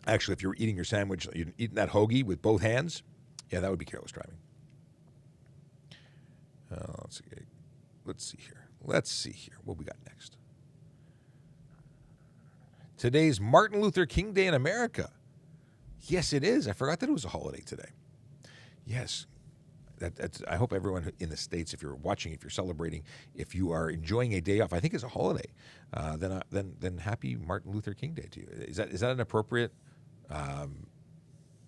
Actually, if you're eating your sandwich, you're eating that hoagie with both hands, yeah, that would be careless driving. Let's see here. What we got next? Today's Martin Luther King Day in America. Yes, it is. I forgot that it was a holiday today. Yes. I hope everyone in the States, if you're watching, if you're celebrating, if you are enjoying a day off, I think it's a holiday, then happy Martin Luther King Day to you. Is that an appropriate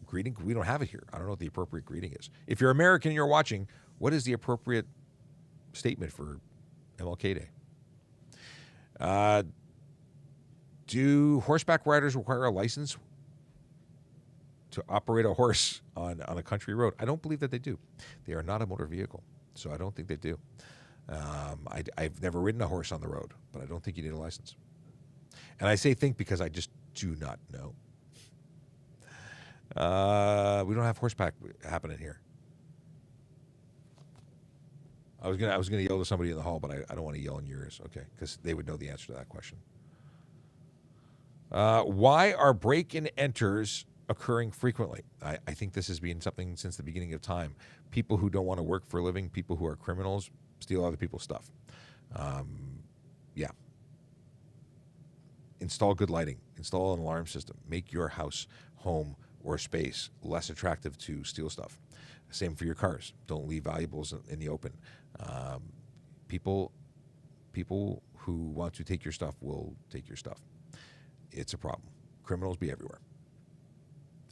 greeting? We don't have it here. I don't know what the appropriate greeting is. If you're American and you're watching, what is the appropriate statement for MLK Day? Do horseback riders require a license to operate a horse on a country road? I don't believe that they do. They are not a motor vehicle, so I don't think they do. I've never ridden a horse on the road, but I don't think you need a license. And I say think because I just do not know. We don't have horseback happening here. I was gonna yell to somebody in the hall, but I don't want to yell in your ears, okay? Because they would know the answer to that question. Why are break-in enters occurring frequently? I think this has been something since the beginning of time. People who don't want to work for a living, people who are criminals, steal other people's stuff. Install good lighting. Install an alarm system. Make your house, home, or space less attractive to steal stuff. Same for your cars. Don't leave valuables in the open. People who want to take your stuff will take your stuff. It's a problem. Criminals be everywhere.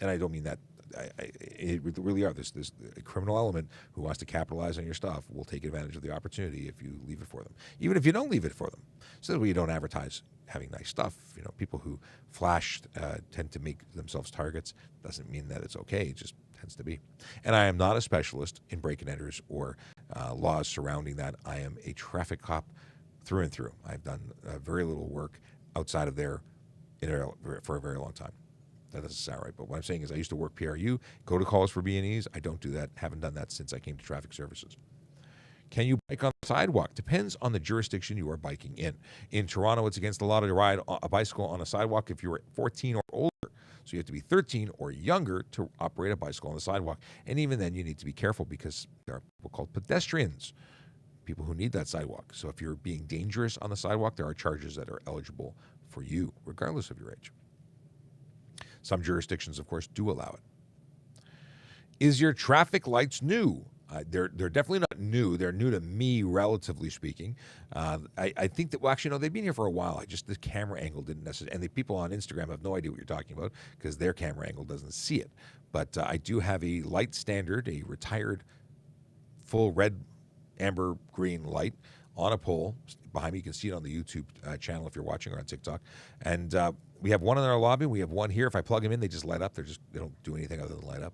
And I don't mean that. It really are. This a criminal element who wants to capitalize on your stuff will take advantage of the opportunity if you leave it for them. Even if you don't leave it for them. So that way you don't advertise having nice stuff. You know, people who flash tend to make themselves targets. Doesn't mean that it's okay. It just tends to be. And I am not a specialist in break-and-enters or laws surrounding that. I am a traffic cop through and through. I've done very little work outside of there for a very long time. That doesn't sound right, but what I'm saying is I used to work PRU, go to calls for B&Es. I don't do that. Haven't done that since I came to traffic services. Can you bike on the sidewalk? Depends on the jurisdiction you are biking in. In Toronto, it's against the law to ride a bicycle on a sidewalk if you are 14 or older. So you have to be 13 or younger to operate a bicycle on the sidewalk. And even then, you need to be careful because there are people called pedestrians, people who need that sidewalk. So if you're being dangerous on the sidewalk, there are charges that are eligible for you, regardless of your age. Some jurisdictions, of course, do allow it. Is your traffic lights new? They're definitely not new. They're new to me, relatively speaking. I think that, well, actually, no, they've been here for a while. The camera angle didn't necessarily, and the people on Instagram have no idea what you're talking about because their camera angle doesn't see it. But I do have a light standard, a retired full red, amber, green light on a pole behind me. You can see it on the YouTube channel if you're watching or on TikTok. And we have one in our lobby. We have one here. If I plug them in, they just light up. They don't do anything other than light up.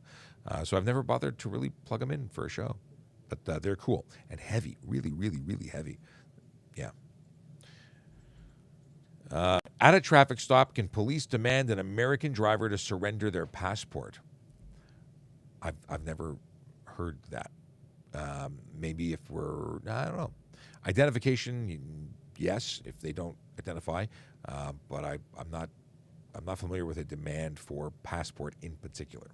So I've never bothered to really plug them in for a show. But they're cool and heavy. Really, really, really heavy. Yeah. At a traffic stop, can police demand an American driver to surrender their passport? I've never heard that. Maybe if I don't know. Identification, yes, if they don't identify, but I'm not familiar with a demand for passport in particular.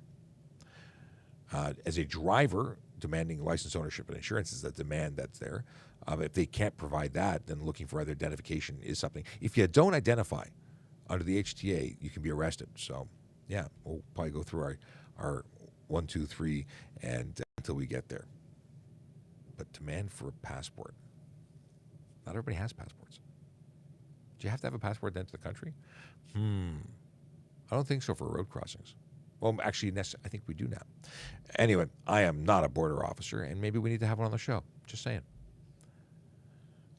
As a driver, demanding license, ownership, and insurance is a demand that's there. If they can't provide that, then looking for other identification is something. If you don't identify under the HTA, you can be arrested. So, yeah, we'll probably go through our 1, 2, 3, and until we get there. But demand for a passport. Not everybody has passports. Do you have to have a passport to enter the country? I don't think so for road crossings. Well, actually, I think we do now. Anyway, I am not a border officer, and maybe we need to have one on the show. Just saying.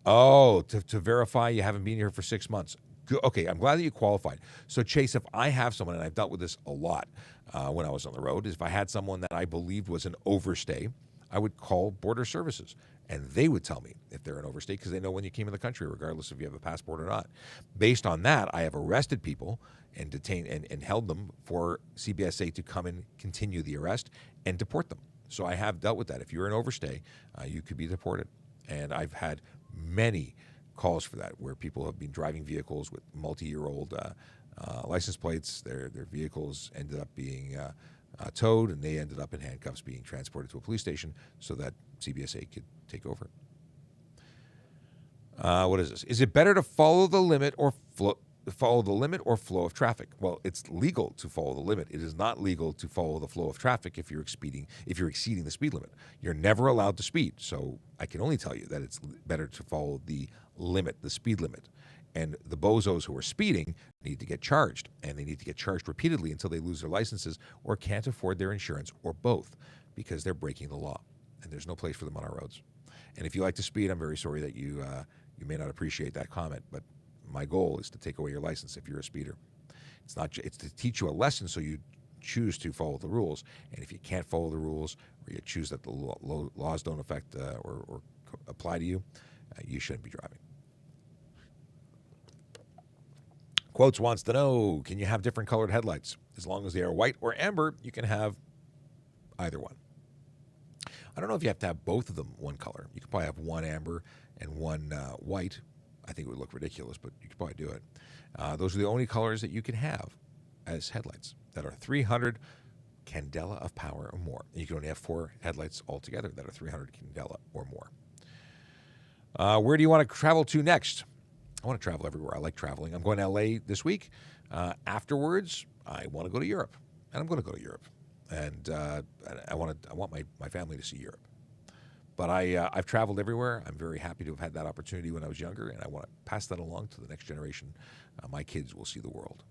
Oh, to verify you haven't been here for 6 months. Good. Okay, I'm glad that you qualified. So, Chase, if I have someone, and I've dealt with this a lot when I was on the road, is if I had someone that I believed was an overstay, I would call Border Services, and they would tell me if they're an overstay because they know when you came in the country, regardless if you have a passport or not. Based on that, I have arrested people and detained and held them for CBSA to come and continue the arrest and deport them. So I have dealt with that. If you're an overstay, you could be deported. And I've had many calls for that where people have been driving vehicles with multi-year-old license plates. Their vehicles ended up being towed, and they ended up in handcuffs being transported to a police station so that CBSA could take over. What is this? Is it better to follow the limit or flow of traffic? Well, it's legal to follow the limit. It is not legal to follow the flow of traffic if you're exceeding the speed limit. You're never allowed to speed. So I can only tell you that it's better to follow the limit, the speed limit. And the bozos who are speeding need to get charged, and they need to get charged repeatedly until they lose their licenses or can't afford their insurance, or both, because they're breaking the law, and there's no place for them on our roads. And if you like to speed, I'm very sorry that you may not appreciate that comment, but my goal is to take away your license if you're a speeder. It's to teach you a lesson so you choose to follow the rules. And if you can't follow the rules, or you choose that the laws don't affect or apply to you, you shouldn't be driving. Quotes wants to know, can you have different colored headlights? As long as they are white or amber, you can have either one. I don't know if you have to have both of them one color. You could probably have one amber and one white. I think it would look ridiculous, but you could probably do it. Those are the only colors that you can have as headlights that are 300 candela of power or more. And you can only have 4 headlights altogether that are 300 candela or more. Where do you want to travel to next? I want to travel everywhere. I like traveling. I'm going to LA this week. Afterwards, I want to go to Europe, and I'm going to go to Europe. And I want my family to see Europe. But I've traveled everywhere. I'm very happy to have had that opportunity when I was younger, and I want to pass that along to the next generation. My kids will see the world,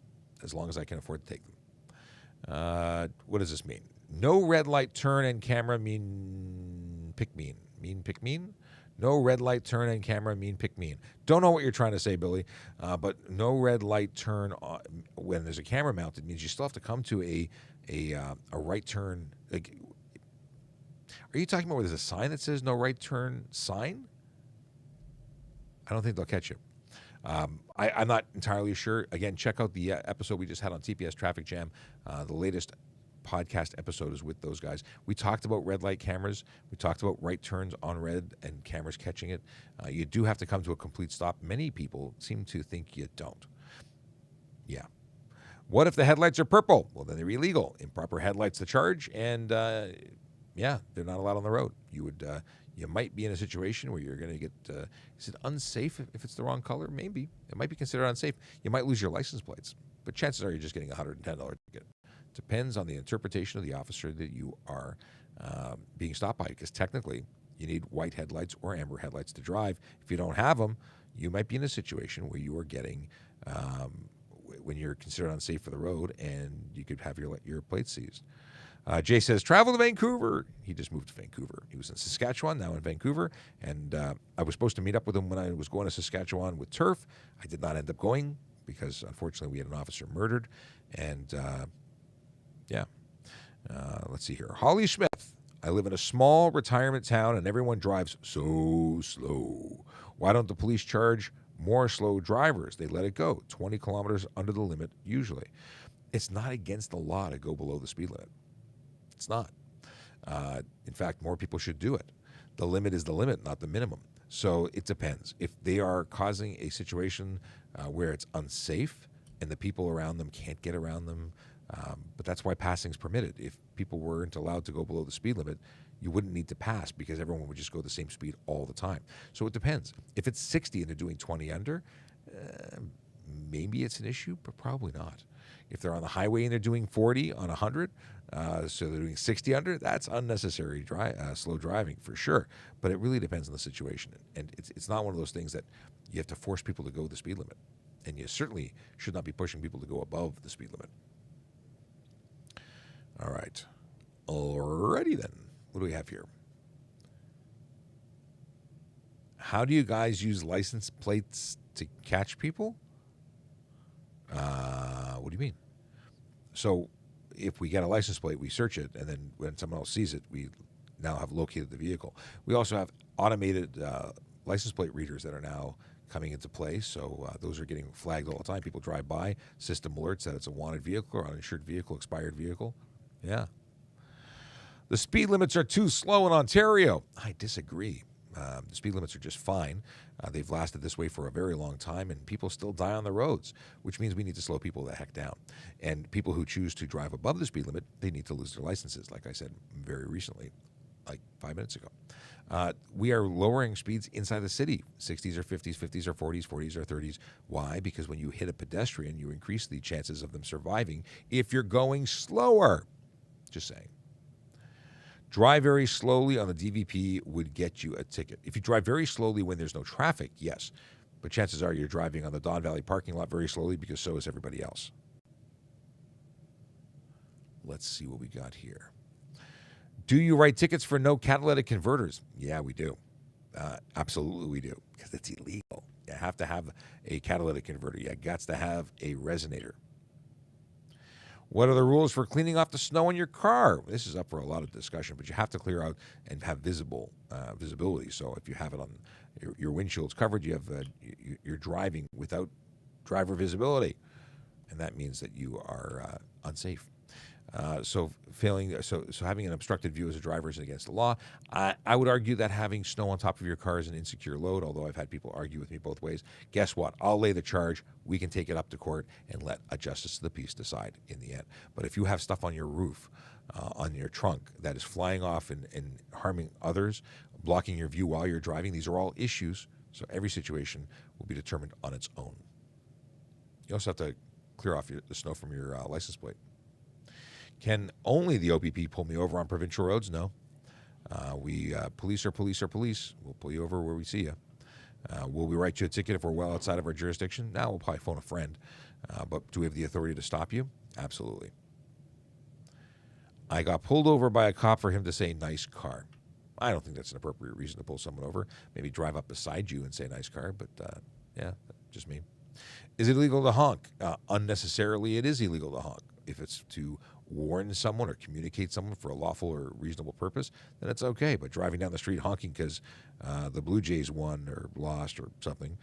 as long as I can afford to take them. What does this mean? No red light turn and camera mean pick mean. Mean pick mean? No red light turn and camera mean pick mean. Don't know what you're trying to say, Billy, but no red light turn when there's a camera mounted means you still have to come to a right turn. Like, are you talking about where there's a sign that says no right turn sign? I don't think they'll catch you. I'm not entirely sure. Again, check out the episode we just had on TPS Traffic Jam. The latest podcast episode is with those guys. We talked about red light cameras. We talked about right turns on red and cameras catching it. You do have to come to a complete stop. Many people seem to think you don't. Yeah. What if the headlights are purple? Well, then they're illegal. Improper headlights to charge, and yeah, they're not allowed on the road. You might be in a situation where you're going to get, is it unsafe if it's the wrong color? Maybe. It might be considered unsafe. You might lose your license plates, but chances are you're just getting a $110 ticket. Depends on the interpretation of the officer that you are being stopped by, because technically you need white headlights or amber headlights to drive. If you don't have them, you might be in a situation where you are getting, when you're considered unsafe for the road, and you could have your plates seized. Jay says, travel to Vancouver. He just moved to Vancouver. He was in Saskatchewan, now in Vancouver. And I was supposed to meet up with him when I was going to Saskatchewan with turf. I did not end up going because, unfortunately, we had an officer murdered. And, yeah. Let's see here. Holly Smith. I live in a small retirement town, and everyone drives so slow. Why don't the police charge more slow drivers? They let it go. 20 kilometers under the limit, usually. It's not against the law to go below the speed limit. It's not. In fact, more people should do it. The limit is the limit, not the minimum. So it depends. If they are causing a situation where it's unsafe and the people around them can't get around them, but that's why passing is permitted. If people weren't allowed to go below the speed limit, you wouldn't need to pass because everyone would just go the same speed all the time. So it depends. If it's 60 and they're doing 20 under, maybe it's an issue, but probably not. If they're on the highway and they're doing 40 on 100, so they're doing 60 under, that's unnecessary slow driving for sure. But it really depends on the situation. And it's not one of those things that you have to force people to go the speed limit. And you certainly should not be pushing people to go above the speed limit. All right. Alrighty then. What do we have here? How do you guys use license plates to catch people? What do you mean? So if we get a license plate, we search it, and then when someone else sees it, we now have located the vehicle. We also have automated license plate readers that are now coming into play. So those are getting flagged all the time. People drive by, system alerts that it's a wanted vehicle or uninsured vehicle, expired vehicle. Yeah. The speed limits are too slow in Ontario. I disagree. The speed limits are just fine. They've lasted this way for a very long time, and people still die on the roads, which means we need to slow people the heck down. And people who choose to drive above the speed limit, they need to lose their licenses, like I said very recently, like 5 minutes ago. We are lowering speeds inside the city, 60s or 50s, 50s or 40s, 40s or 30s. Why? Because when you hit a pedestrian, you increase the chances of them surviving if you're going slower. Just saying. Drive very slowly on the DVP would get you a ticket. If you drive very slowly when there's no traffic, yes. But chances are you're driving on the Don Valley parking lot very slowly because so is everybody else. Let's see what we got here. Do you write tickets for no catalytic converters? Yeah, we do. Absolutely we do, because it's illegal. You have to have a catalytic converter. You got to have a resonator. What are the rules for cleaning off the snow in your car? This is up for a lot of discussion, but you have to clear out and have visibility. So if you have it on your windshield's covered, you have you're driving without driver visibility, and that means that you are unsafe. So having an obstructed view as a driver is against the law. I would argue that having snow on top of your car is an insecure load, although I've had people argue with me both ways. Guess what? I'll lay the charge. We can take it up to court and let a justice of the peace decide in the end. But if you have stuff on your roof, on your trunk that is flying off and harming others, blocking your view while you're driving, these are all issues. So every situation will be determined on its own. You also have to clear off the snow from your license plate. Can only the OPP pull me over on provincial roads? No. Police are police are police. We'll pull you over where we see you. Will we write you a ticket if we're well outside of our jurisdiction? No, we'll probably phone a friend. But do we have the authority to stop you? Absolutely. I got pulled over by a cop for him to say nice car. I don't think that's an appropriate reason to pull someone over. Maybe drive up beside you and say nice car, but yeah, just me. Is it illegal to honk? Unnecessarily, it is illegal to honk. If it's to warn someone or communicate someone for a lawful or reasonable purpose, then it's okay. But driving down the street honking because the Blue Jays won or lost or something,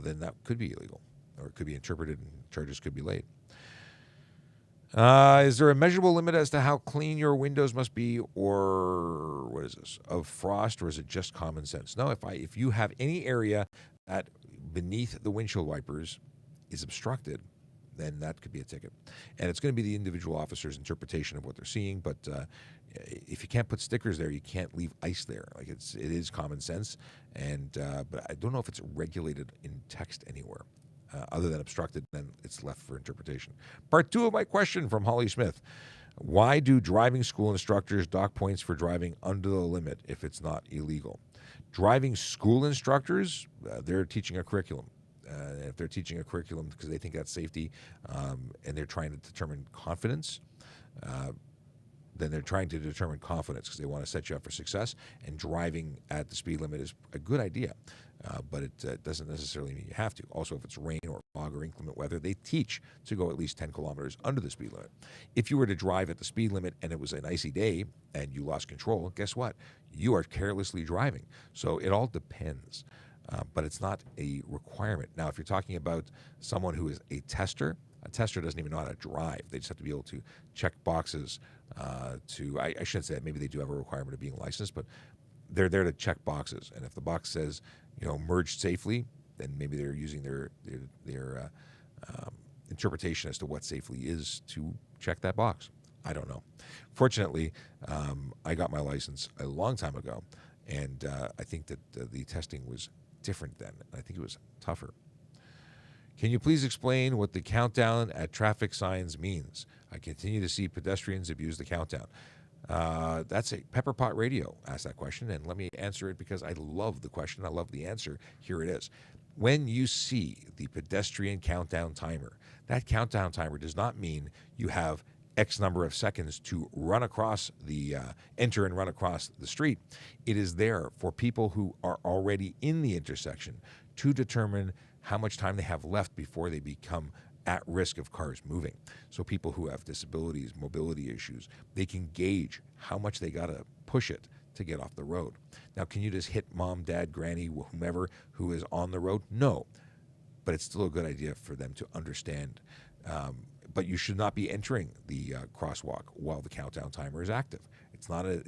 then that could be illegal, or it could be interpreted and charges could be laid. Is there a measurable limit as to how clean your windows must be, or what is this, of frost, or is it just common sense? No, if you have any area that beneath the windshield wipers is obstructed, then that could be a ticket. And it's going to be the individual officer's interpretation of what they're seeing, but if you can't put stickers there, you can't leave ice there. Like it is common sense, and but I don't know if it's regulated in text anywhere. Other than obstructed, then it's left for interpretation. Part 2 of my question from Holly Smith. Why do driving school instructors dock points for driving under the limit if it's not illegal? Driving school instructors, they're teaching a curriculum. If they're teaching a curriculum because they think that's safety and they're trying to determine confidence, then they're trying to determine confidence because they want to set you up for success. And driving at the speed limit is a good idea, but it doesn't necessarily mean you have to. Also, if it's rain or fog or inclement weather, they teach to go at least 10 kilometers under the speed limit. If you were to drive at the speed limit and it was an icy day and you lost control, guess what? You are carelessly driving. So it all depends. But it's not a requirement. Now, if you're talking about someone who is a tester doesn't even know how to drive. They just have to be able to check boxes I shouldn't say that. Maybe they do have a requirement of being licensed, but they're there to check boxes, and if the box says, merged safely, then maybe they're using their interpretation as to what safely is to check that box. I don't know. Fortunately, I got my license a long time ago, and I think that the testing was different then. I think it was tougher. Can you please explain what the countdown at traffic signs means? I continue to see pedestrians abuse the countdown. That's a Pepper Pot Radio asked that question, and let me answer it because I love the question. I love the answer. Here it is. When you see the pedestrian countdown timer, that countdown timer does not mean you have X number of seconds to run across the, enter and run across the street. It is there for people who are already in the intersection to determine how much time they have left before they become at risk of cars moving. So people who have disabilities, mobility issues, they can gauge how much they got to push it to get off the road. Now, can you just hit mom, dad, granny, whomever who is on the road? No, but it's still a good idea for them to understand. But you should not be entering the crosswalk while the countdown timer is active. It's not an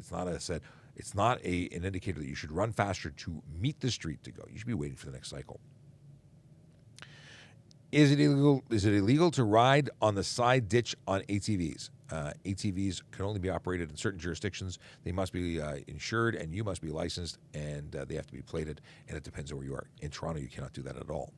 indicator that you should run faster to meet the street to go. You should be waiting for the next cycle. Is it illegal to ride on the side ditch on ATVs? ATVs can only be operated in certain jurisdictions. They must be insured, and you must be licensed, and they have to be plated, and it depends on where you are. In Toronto, you cannot do that at all.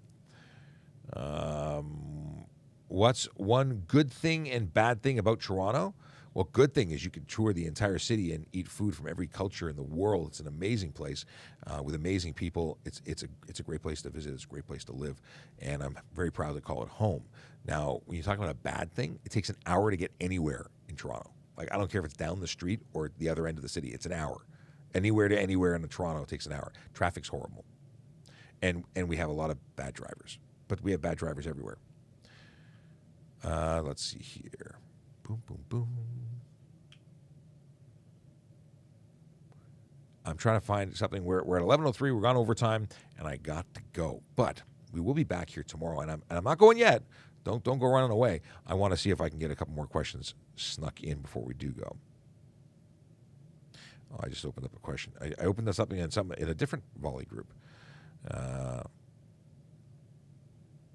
What's one good thing and bad thing about Toronto? Well, good thing is you can tour the entire city and eat food from every culture in the world. It's an amazing place with amazing people. It's a great place to visit. It's a great place to live, and I'm very proud to call it home. Now, when you talk about a bad thing, it takes an hour to get anywhere in Toronto. Like, I don't care if it's down the street or at the other end of the city. It's an hour. Anywhere to anywhere in Toronto takes an hour. Traffic's horrible, and we have a lot of bad drivers, but we have bad drivers everywhere. Let's see here. Boom, boom, boom. I'm trying to find something. We're at 11:03. We're gone overtime, and I got to go. But we will be back here tomorrow, and I'm not going yet. Don't go running away. I want to see if I can get a couple more questions snuck in before we do go. Oh, I just opened up a question. I opened this up in a different volley group.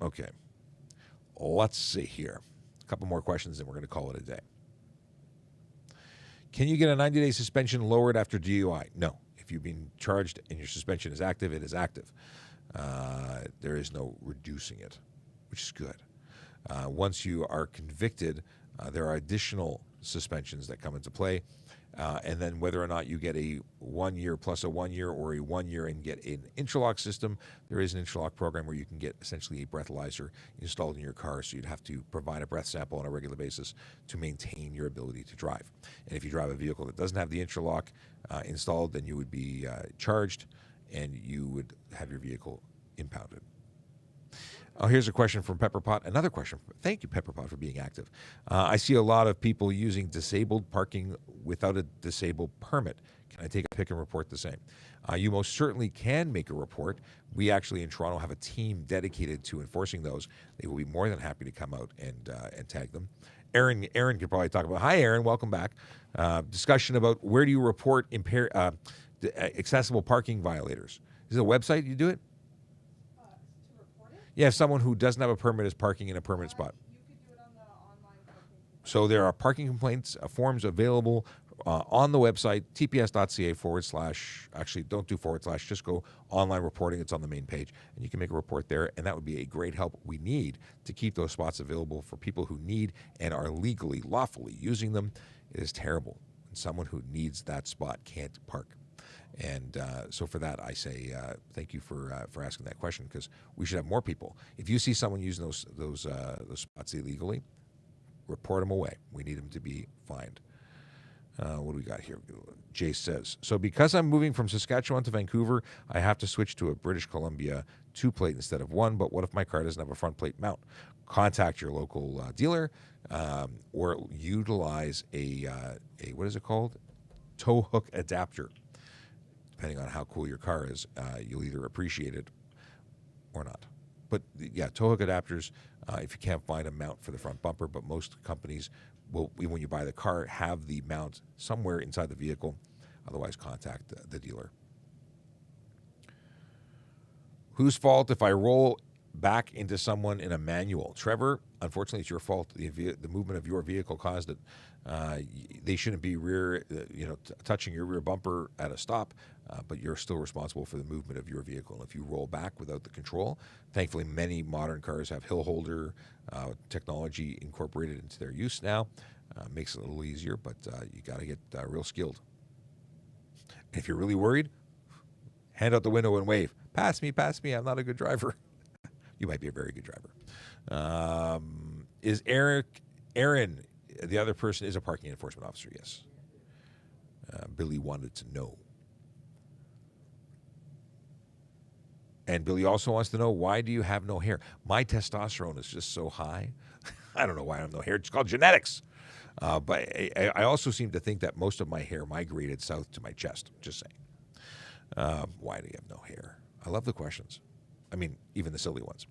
Okay. Let's see here. A couple more questions, and we're going to call it a day. Can you get a 90-day suspension lowered after DUI? No. If you've been charged and your suspension is active, it is active. There is no reducing it, which is good. Once you are convicted, there are additional suspensions that come into play. And then whether or not you get a 1 year plus a 1 year or a 1 year and get an interlock system, there is an interlock program where you can get essentially a breathalyzer installed in your car. So you'd have to provide a breath sample on a regular basis to maintain your ability to drive. And if you drive a vehicle that doesn't have the interlock installed, then you would be charged and you would have your vehicle impounded. Oh, here's a question from Pepper Pot. Another question. Thank you, Pepper Pot, for being active. I see a lot of people using disabled parking without a disabled permit. Can I take a pic and report the same? You most certainly can make a report. We actually in Toronto have a team dedicated to enforcing those. They will be more than happy to come out and tag them. Aaron could probably talk about. Hi, Aaron. Welcome back. Discussion about where do you report accessible parking violators? Is it a website you do it? Yeah, someone who doesn't have a permit is parking in a permanent spot. You could do it on the online parking. So there are parking complaints forms available on the website, tps.ca/. Actually, don't do /. Just go online reporting. It's on the main page, and you can make a report there, and that would be a great help. We need to keep those spots available for people who need and are legally, lawfully using them. It is terrible when someone who needs that spot can't park. And so for that, I say thank you for asking that question, because we should have more people. If you see someone using those spots illegally, report them away. We need them to be fined. What do we got here? Jay says, so because I'm moving from Saskatchewan to Vancouver, I have to switch to a British Columbia 2-plate instead of 1, but what if my car doesn't have a front plate mount? Contact your local dealer or utilize a what is it called? Tow hook adapter. Depending on how cool your car is, you'll either appreciate it or not. But yeah, tow hook adapters, if you can't find a mount for the front bumper, but most companies will, when you buy the car, have the mount somewhere inside the vehicle. Otherwise, contact the dealer. Whose fault if I roll back into someone in a manual? Trevor, unfortunately, it's your fault. The movement of your vehicle caused it. They shouldn't be touching your rear bumper at a stop, but you're still responsible for the movement of your vehicle. And if you roll back without the control, thankfully, many modern cars have hill holder technology incorporated into their use now. Makes it a little easier, but you got to get real skilled. If you're really worried, hand out the window and wave. Pass me, I'm not a good driver. You might be a very good driver. Is Aaron, the other person, is a parking enforcement officer? Yes. Billy wanted to know. And Billy also wants to know, why do you have no hair? My testosterone is just so high. I don't know why I have no hair. It's called genetics. But I also seem to think that most of my hair migrated south to my chest. Just saying. Why do you have no hair? I love the questions. I mean, even the silly ones.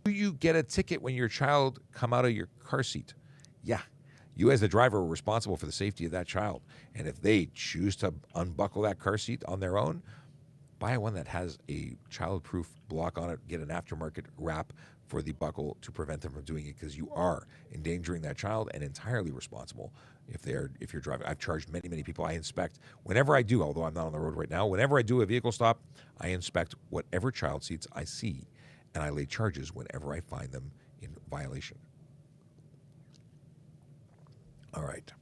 Do you get a ticket when your child come out of your car seat? Yeah. You as the driver are responsible for the safety of that child. And if they choose to unbuckle that car seat on their own, buy one that has a child-proof block on it. Get an aftermarket wrap for the buckle to prevent them from doing it, because you are endangering that child and entirely responsible if you're driving. I've charged many people. I inspect whenever I do, although I'm not on the road right now. Whenever I do a vehicle stop, I inspect whatever child seats I see, and I lay charges whenever I find them in violation. All right.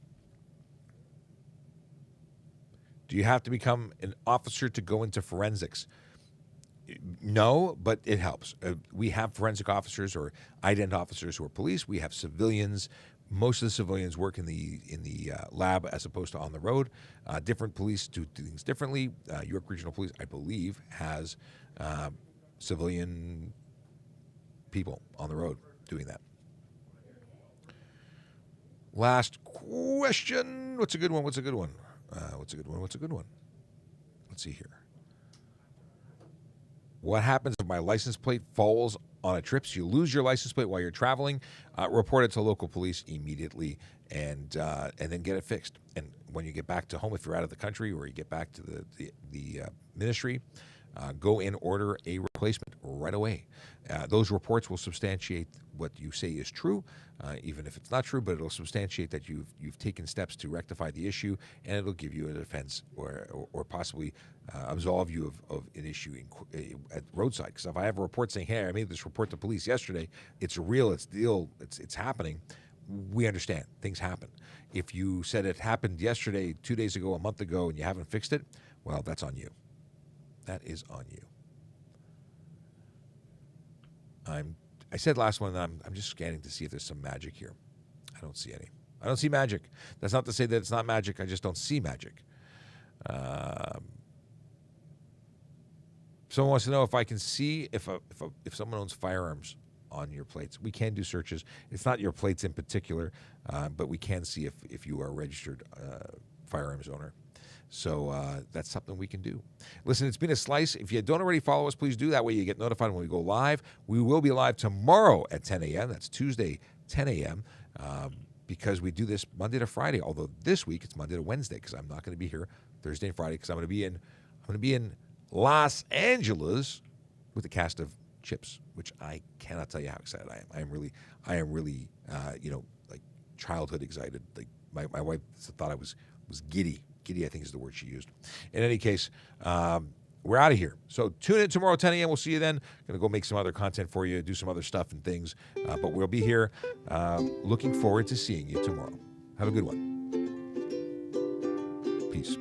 Do you have to become an officer to go into forensics? No, but it helps. We have forensic officers or ident officers who are police. We have civilians. Most of the civilians work in the lab as opposed to on the road. Different police do things differently. York Regional Police, I believe, has civilian people on the road doing that. Last question. What's a good one? Let's see here. What happens if my license plate falls on a trip? So you lose your license plate while you're traveling. Report it to local police immediately, and then get it fixed. And when you get back to home, if you're out of the country or you get back to the ministry, go and order a replacement right away. Those reports will substantiate what you say is true, even if it's not true, but it'll substantiate that you've taken steps to rectify the issue, and it'll give you a defense or possibly absolve you of an issue at roadside. Because if I have a report saying, hey, I made this report to police yesterday, it's real, it's happening, we understand. Things happen. If you said it happened yesterday, 2 days ago, a month ago, and you haven't fixed it, well, that's on you. That is on you. I said last one, I'm just scanning to see if there's some magic here. I don't see any. I don't see magic. That's not to say that it's not magic. I just don't see magic. Someone wants to know if I can see if someone owns firearms on your plates. We can do searches. It's not your plates in particular, but we can see if you are a registered firearms owner. So that's something we can do. Listen, it's been a slice. If you don't already follow us, please do. That way you get notified when we go live. We will be live tomorrow at 10 a.m. That's Tuesday, 10 a.m. Because we do this Monday to Friday. Although this week it's Monday to Wednesday, because I'm not going to be here Thursday and Friday, because I'm going to be in Los Angeles with the cast of Chips, which I cannot tell you how excited I am. I am really, like childhood excited. Like my wife thought I was giddy. Giddy, I think, is the word she used. In any case, we're out of here. So tune in tomorrow, 10 a.m. We'll see you then. Going to go make some other content for you, do some other stuff and things. But we'll be here. Looking forward to seeing you tomorrow. Have a good one. Peace.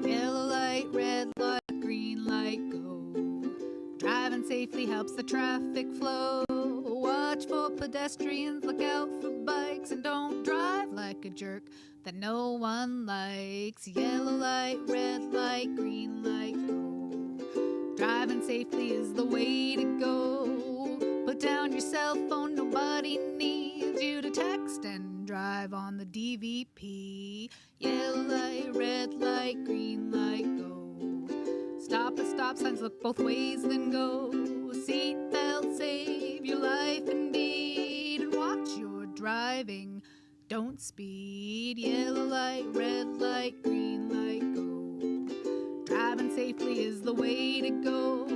Yellow light, red light, green light, go. Driving safely helps the traffic flow. Watch for pedestrians, look out for bikes, and don't drive like a jerk that no one likes. Yellow light, red light, green light, go. Driving safely is the way to go. Put down your cell phone, nobody needs you to text and drive on the DVP. Yellow light, red light, green light, go. Stop at stop signs, look both ways, then go. Seatbelt, save your life indeed, and watch your driving. Don't speed. Yellow light, red light, green light, go. Drive Driving safely is the way to go.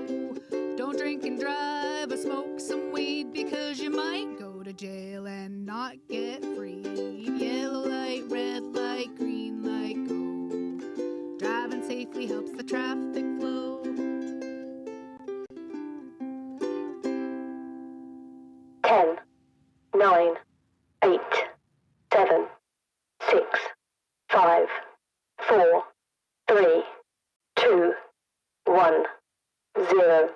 Don't drink and drive or smoke some weed, because you might go to jail and not get free. Yellow light, red light, green light, go. Driving safely helps the traffic flow. 10, 9, 8, 7, 6, 5, 4, 3, 2, 1, 0.